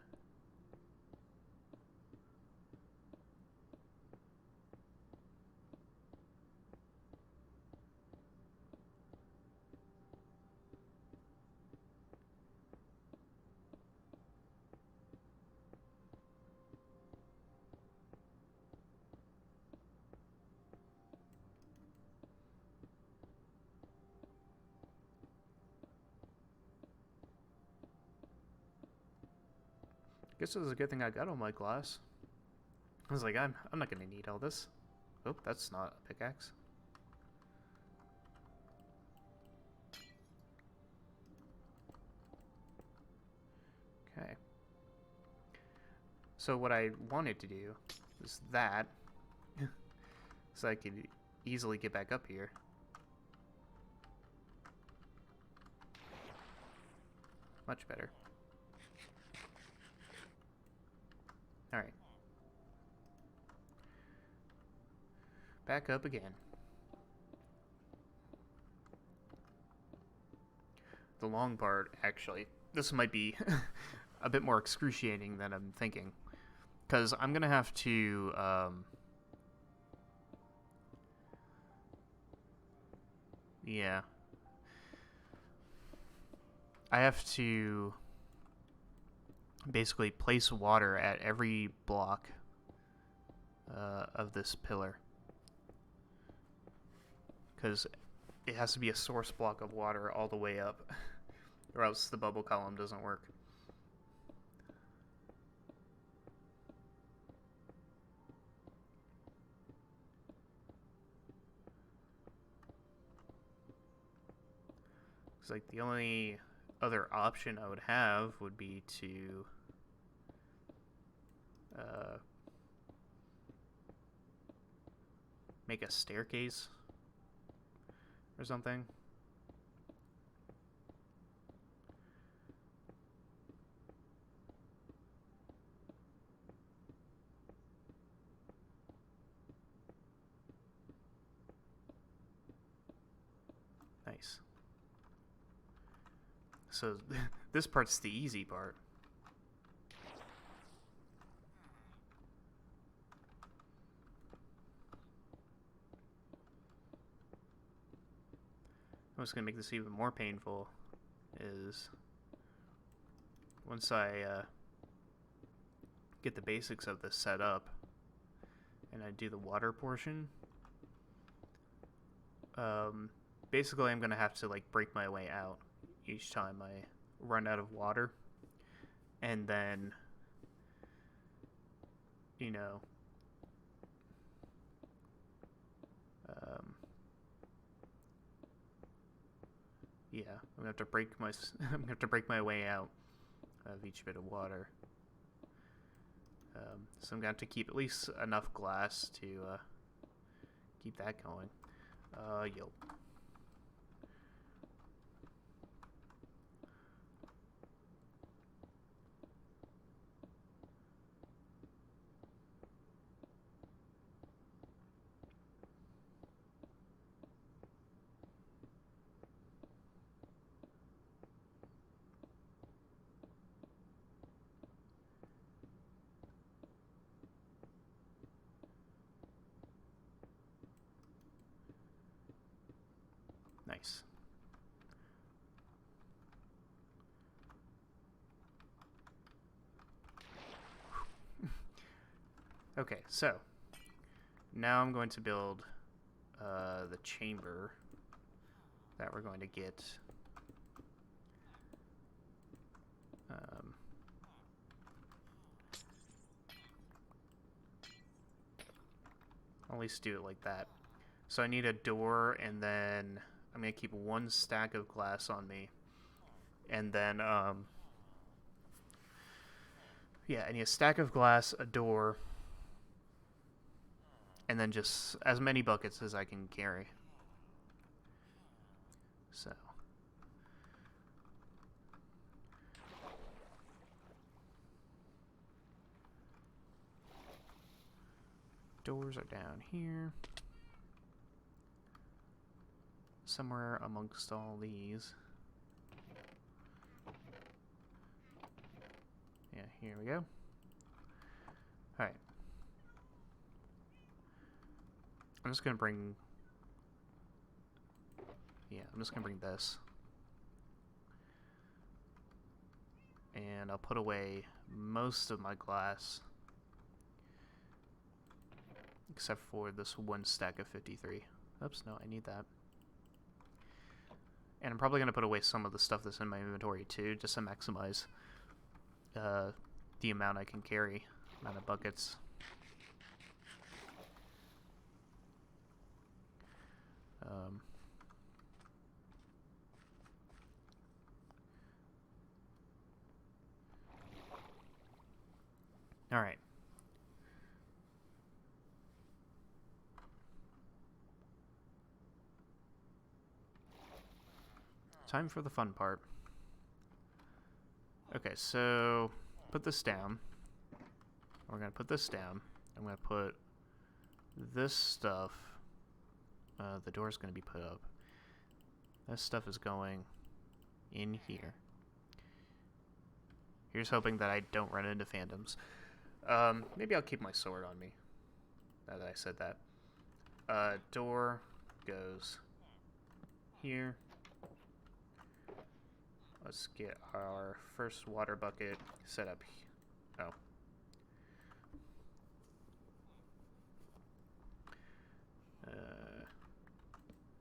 Guess it was a good thing I got all my glass. I was like, I'm not gonna need all this. Oh, that's not a pickaxe. Okay. So what I wanted to do is that, so I could easily get back up here. Much better. Alright. Back up again. The long part, actually. This might be a bit more excruciating than I'm thinking. Because I'm going to have to... yeah. I have to basically place water at every block of this pillar. Because it has to be a source block of water all the way up, or else the bubble column doesn't work. It's like the only other option I would have would be to make a staircase or something. Nice. So this part's the easy part. What's going to make this even more painful is once I get the basics of this set up and I do the water portion, basically I'm going to have to like break my way out each time I run out of water, and then, you know, yeah, I'm gonna have to I'm gonna have to break my way out of each bit of water. So I'm gonna have to keep at least enough glass to keep that going. Yo. Nice. Okay, so now I'm going to build the chamber that we're going to get. I'll at least do it like that. So I need a door, and then I'm going to keep one stack of glass on me. And then, yeah, I need a stack of glass, a door, And then just as many buckets as I can carry. So. Doors are down here. Somewhere amongst all these. Yeah, here we go. Alright. I'm just gonna bring... Yeah, I'm just gonna bring this. And I'll put away most of my glass. Except for this one stack of 53. Oops, no, I need that. And I'm probably going to put away some of the stuff that's in my inventory too, just to maximize the amount I can carry, amount of buckets. All right. Time for the fun part. Okay, so put this down. We're going to put this down. I'm going to put this stuff. The door's going to be put up. This stuff is going in here. Here's hoping that I don't run into phantoms. Maybe I'll keep my sword on me. Now that I said that. Door goes here. Let's get our first water bucket set up. Oh.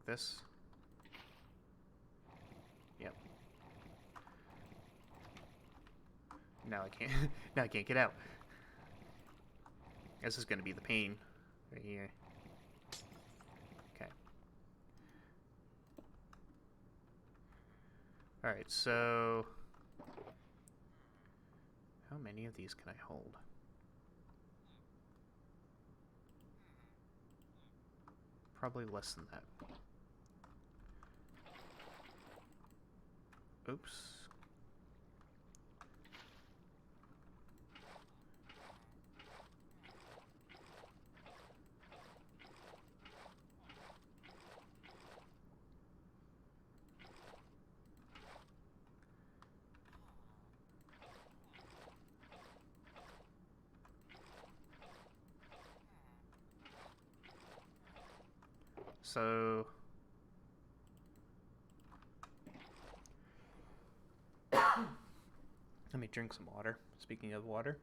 This. Yep. Now I can't. Now I can't get out. This is going to be the pain right here. Okay. All right. So, how many of these can I hold? Probably less than that. Oops. So let me drink some water. Speaking of water.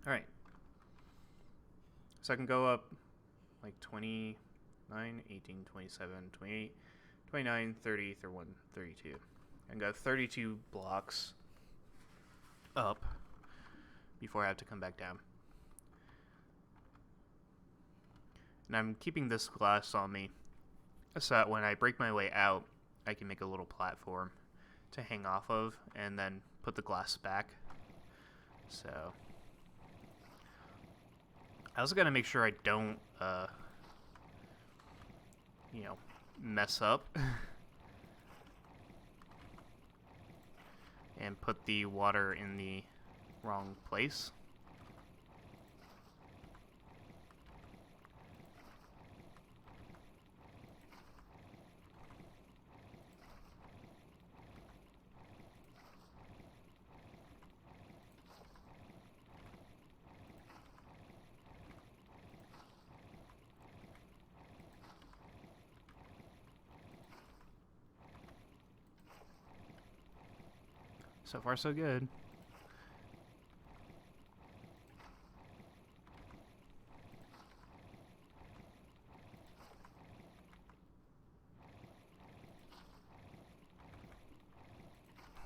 Alright. So I can go up like 29, 18, 27, 28, 29, 30, 31, 32. I got 32 blocks up before I have to come back down. And I'm keeping this glass on me so that when I break my way out, I can make a little platform to hang off of and then put the glass back. So I also gotta make sure I don't, you know, mess up and put the water in the wrong place. So far, so good.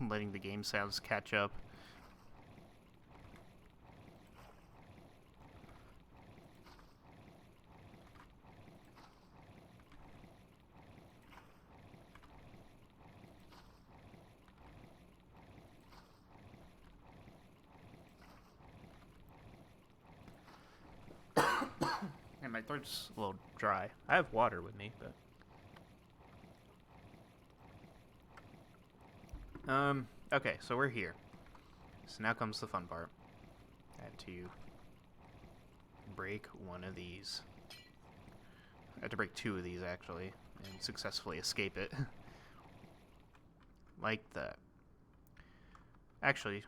Letting the game sounds catch up. My throat's a little dry. I have water with me, but... Okay, so we're here. So now comes the fun part. I have to break one of these. I have to break two of these, actually, and successfully escape it. Like that. Actually,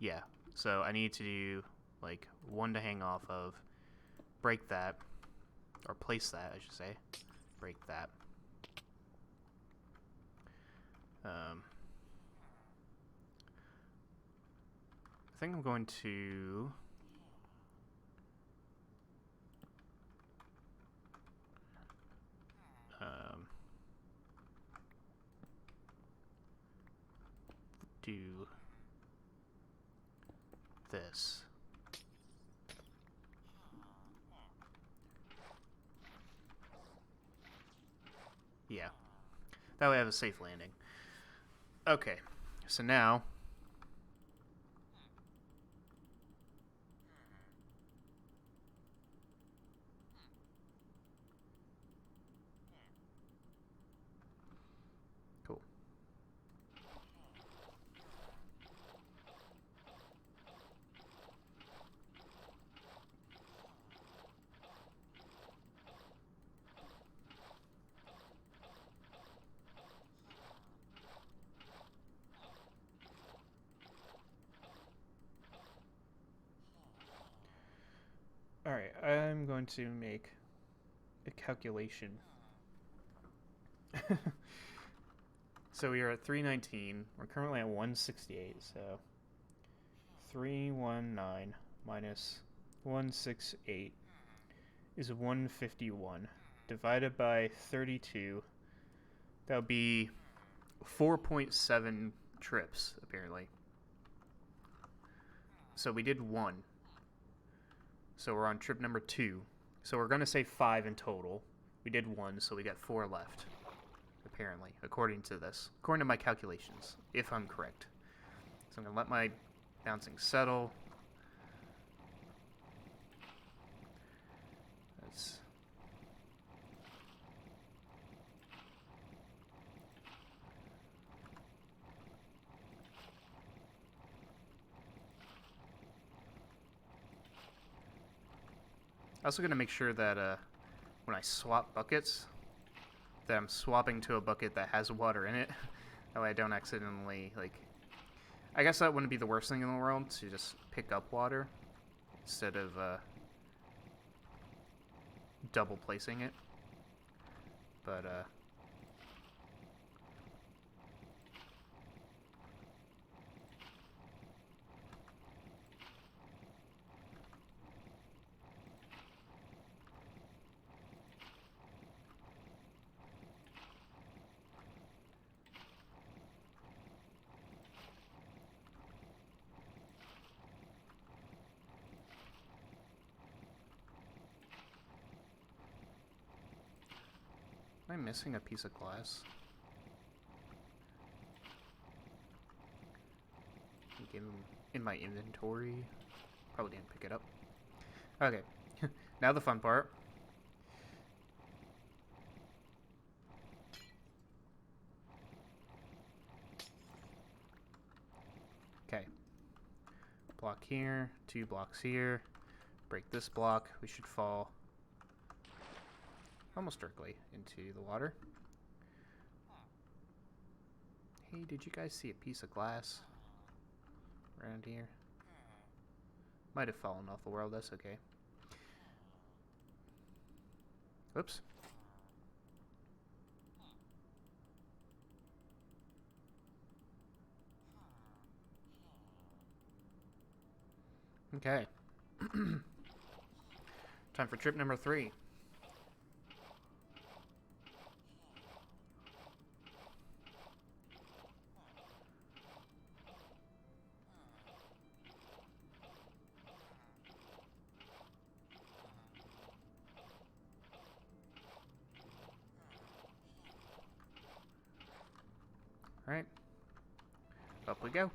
yeah. So I need to do, like, one to hang off of, break that, or place that, I should say. Break that. I think I'm going to... do this. Yeah. That way I have a safe landing. Okay. So now... Cool. Alright, I'm going to make a calculation. So we are at 319. We're currently at 168, so 319 minus 168 is 151. Divided by 32, that would be 4.7 trips, apparently. So we did one. So we're on trip number 2. So we're going to say 5 in total. We did 1, so we got 4 left. Apparently, according to this. According to my calculations, if I'm correct. So I'm going to let my bouncing settle. That's... Also going to make sure that when I swap buckets, that I'm swapping to a bucket that has water in it. That way I don't accidentally, like... I guess that wouldn't be the worst thing in the world, to just pick up water instead of double placing it. But, am I missing a piece of glass? In my inventory? Probably didn't pick it up. Okay, now the fun part. Okay. Block here, 2 blocks here. Break this block. We should fall almost directly into the water. Hey, did you guys see a piece of glass around here? Might have fallen off the world, that's okay. Oops. Okay. Time for trip number 3. Alright. Up we go.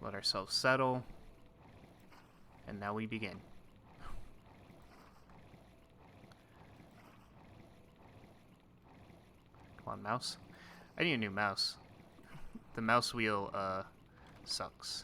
Load Let ourselves settle. And now we begin. Come on, mouse. I need a new mouse. The mouse wheel, sucks.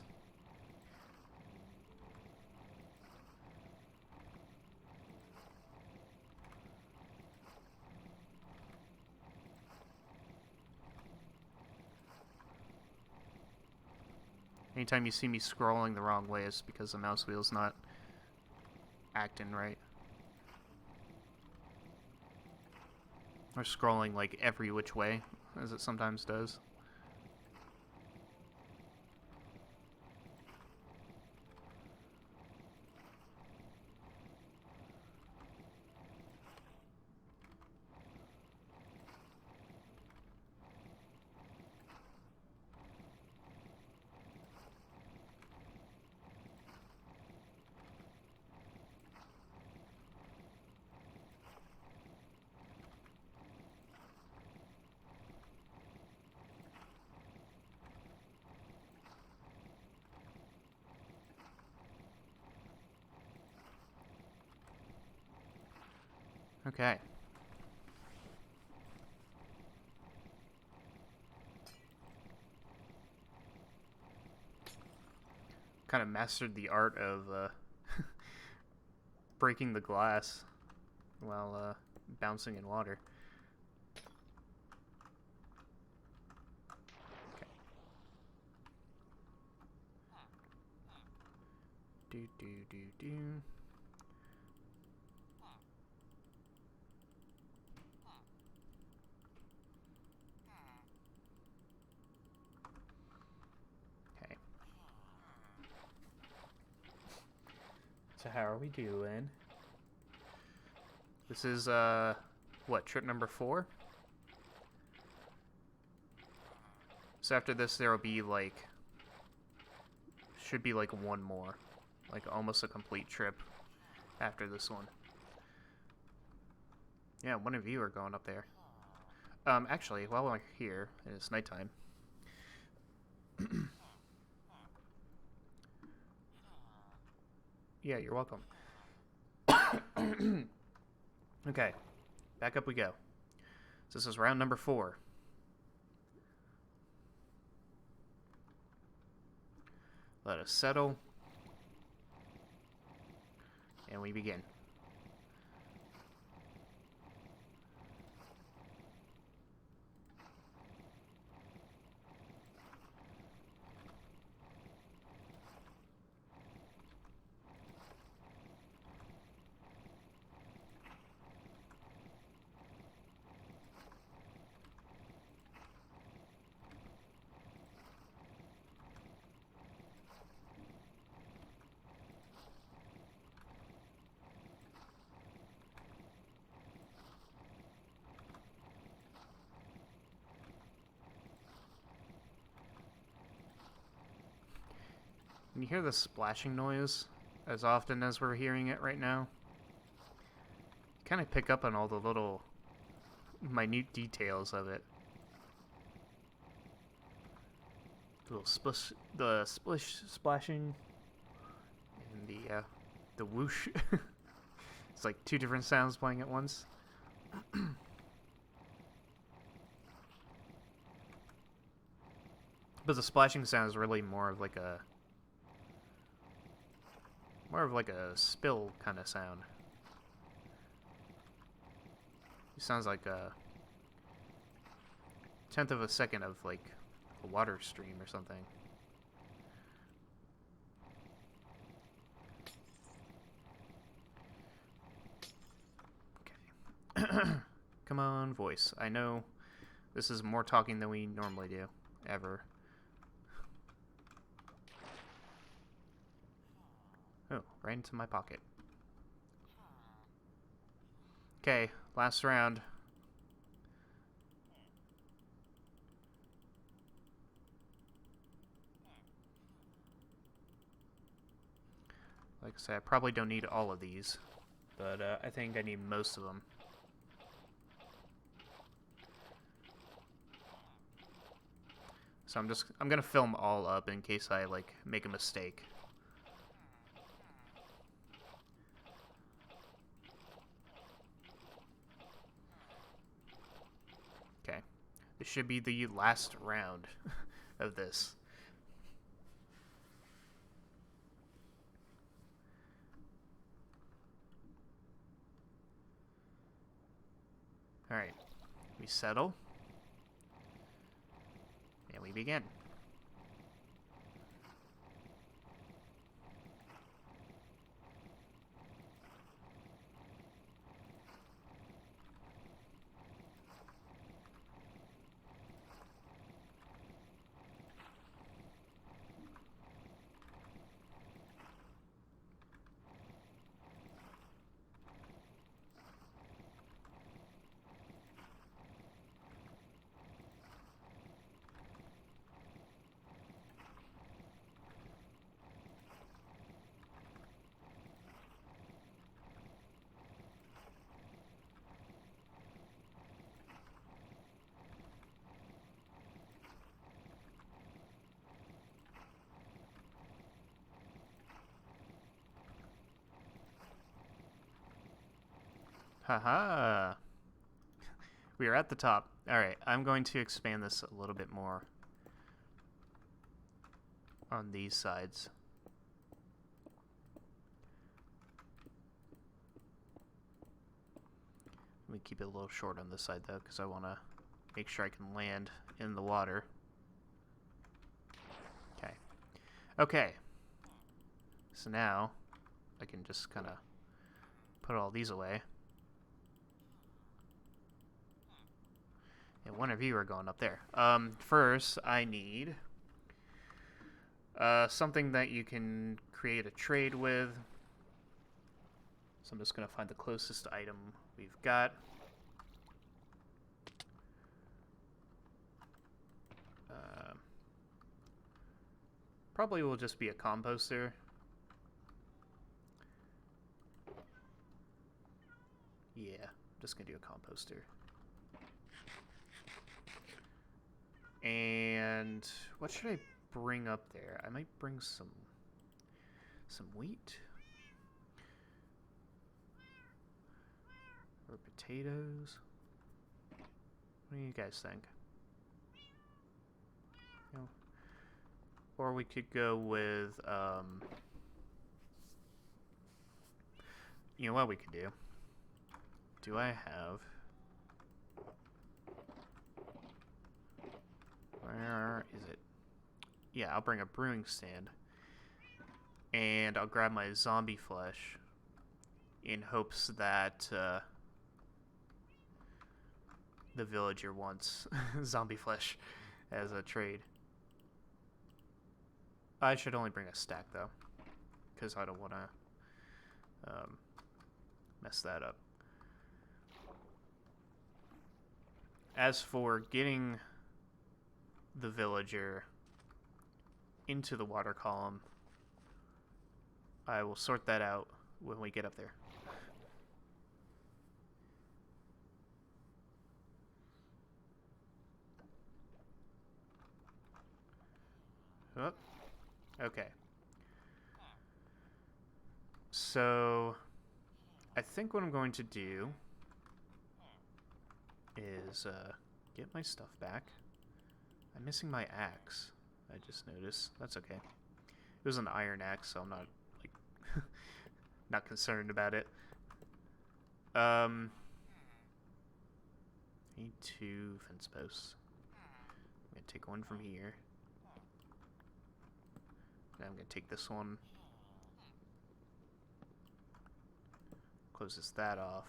Anytime you see me scrolling the wrong way, it's because the mouse wheel's not acting right. Or scrolling like every which way, as it sometimes does. Okay. Kind of mastered the art of breaking the glass while bouncing in water. Okay. Do. Okay. So how are we doing? This is, what, trip number 4? So after this, there will be, like, should be, like, one more. Like, almost a complete trip after this one. Yeah, one of you are going up there. Actually, while we're here, it's nighttime. Yeah, you're welcome. Okay, back up we go. So this is round number 4. Let us settle. And we begin. Can you hear the splashing noise as often as we're hearing it right now? Kind of pick up on all the little minute details of it. The splashing, and the whoosh. It's like 2 different sounds playing at once. But the splashing sound is really more of like a spill kind of sound. It sounds like a 1/10 of a second of like a water stream or something. Okay. Come on, voice. I know this is more talking than we normally do, ever. Oh, right into my pocket. Okay, last round. Like I said, I probably don't need all of these, but I think I need most of them. So I'm gonna film all up in case I like make a mistake. Okay. This should be the last round of this. Alright. We settle. And we begin. Haha. We are at the top. Alright, I'm going to expand this a little bit more on these sides. Let me keep it a little short on this side though, because I want to make sure I can land in the water. Okay. Okay. So now I can just kind of put all these away. And one of you are going up there. First, I need something that you can create a trade with. So I'm just going to find the closest item we've got. Probably will just be a composter. Yeah, I'm just going to do a composter. And what should I bring up there? I might bring some wheat or potatoes. What do you guys think? You know, or we could go with you know what we could do? Do I have? Where is it? Yeah, I'll bring a brewing stand. And I'll grab my zombie flesh in hopes that the villager wants zombie flesh as a trade. I should only bring a stack though, because I don't want to mess that up. As for getting the villager into the water column, I will sort that out when we get up there. Oh, okay. So, I think what I'm going to do is get my stuff back. I'm missing my axe, I just noticed. That's okay. It was an iron axe, so I'm not, like, not concerned about it. I need 2 fence posts. I'm going to take one from here. And I'm going to take this one. Closes that off.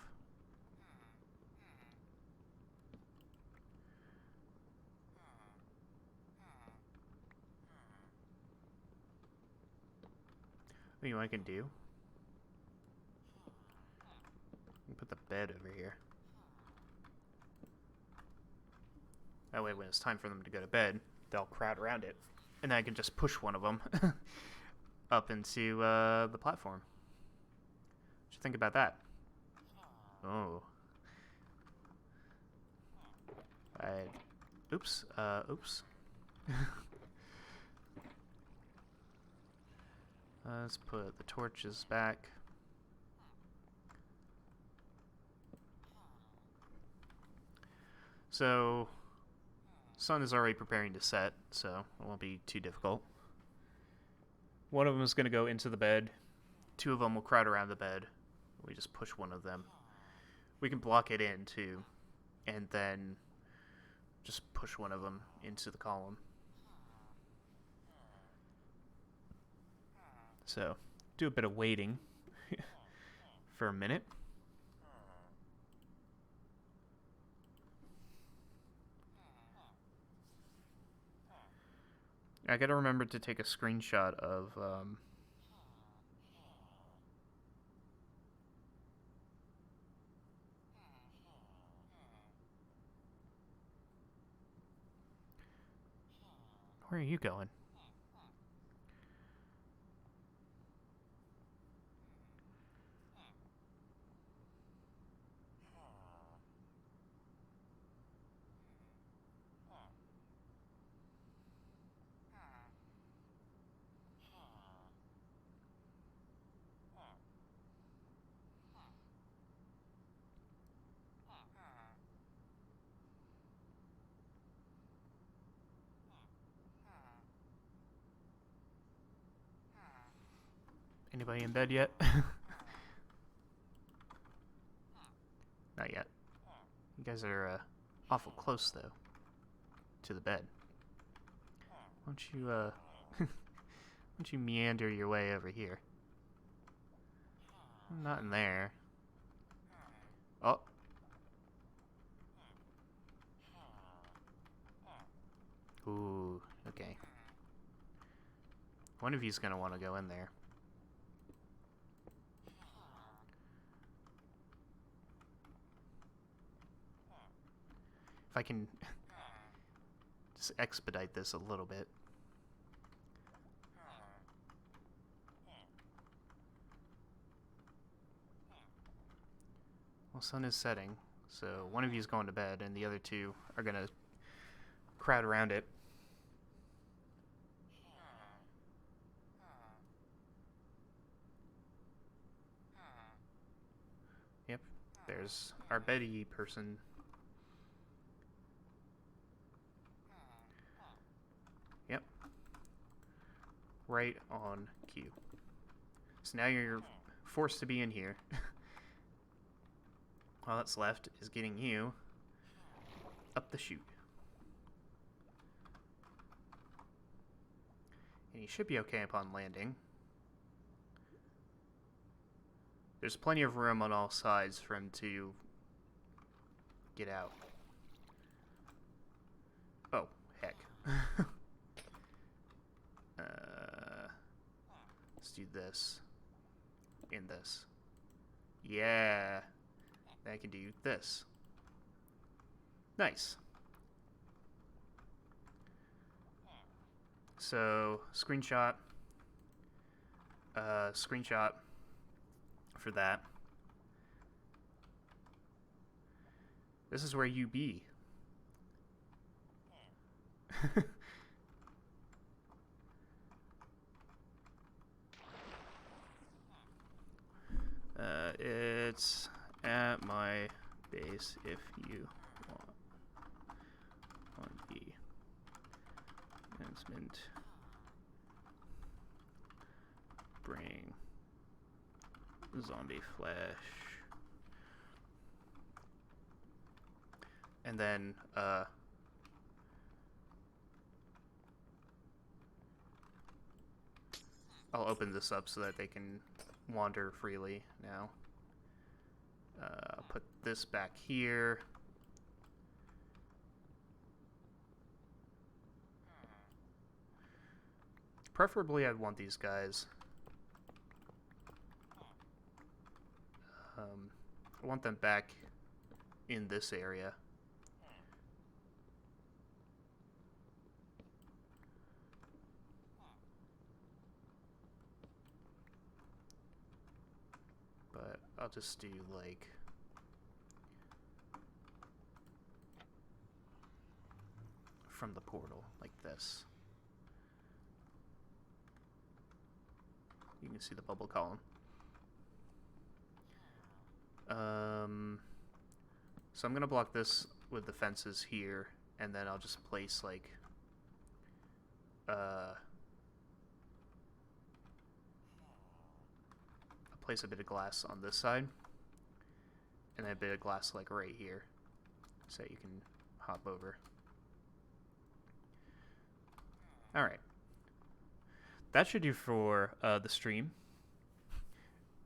What do you know what I can do? I can put the bed over here. That way when it's time for them to go to bed, they'll crowd around it. And then I can just push one of them up into the platform. What you think about that? Oh. Oops. Oops. Let's put the torches back. So, sun is already preparing to set, so it won't be too difficult. One of them is going to go into the bed. Two of them will crowd around the bed. We just push one of them. We can block it in, too, and then just push one of them into the column. So, do a bit of waiting for a minute. I gotta remember to take a screenshot of where are you going? Anybody in bed yet? Not yet. You guys are awful close, though, to the bed. Why don't you meander your way over here? Not in there. Oh. Ooh, okay. One of you's gonna want to go in there. If I can just expedite this a little bit. Well, sun is setting, so one of you is going to bed, and the other two are going to crowd around it. Yep, there's our Betty person. Yep. Right on cue. So now you're forced to be in here. All that's left is getting you up the chute. And you should be okay upon landing. There's plenty of room on all sides for him to get out. Oh, heck. Let's do this. And this. Yeah. Then I can do this. Nice. So, screenshot. Screenshot for that. This is where you be. It's at my base if you want on the announcement. Bring zombie flesh. And then I'll open this up so that they can wander freely now. I'll put this back here. Preferably I'd want these guys. I want them back in this area. But I'll just do like from the portal, like this. You can see the bubble column. So I'm gonna block this with the fences here, and then I'll just place like I'll place a bit of glass on this side, and then a bit of glass like right here, so you can hop over. All right, that should do for the stream.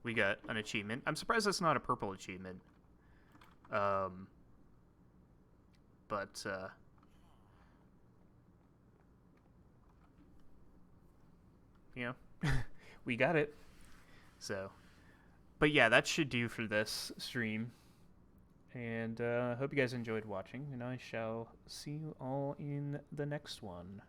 We got an achievement. I'm surprised that's not a purple achievement. But you know, we got it. So, but yeah, that should do for this stream. And I hope you guys enjoyed watching, and I shall see you all in the next one.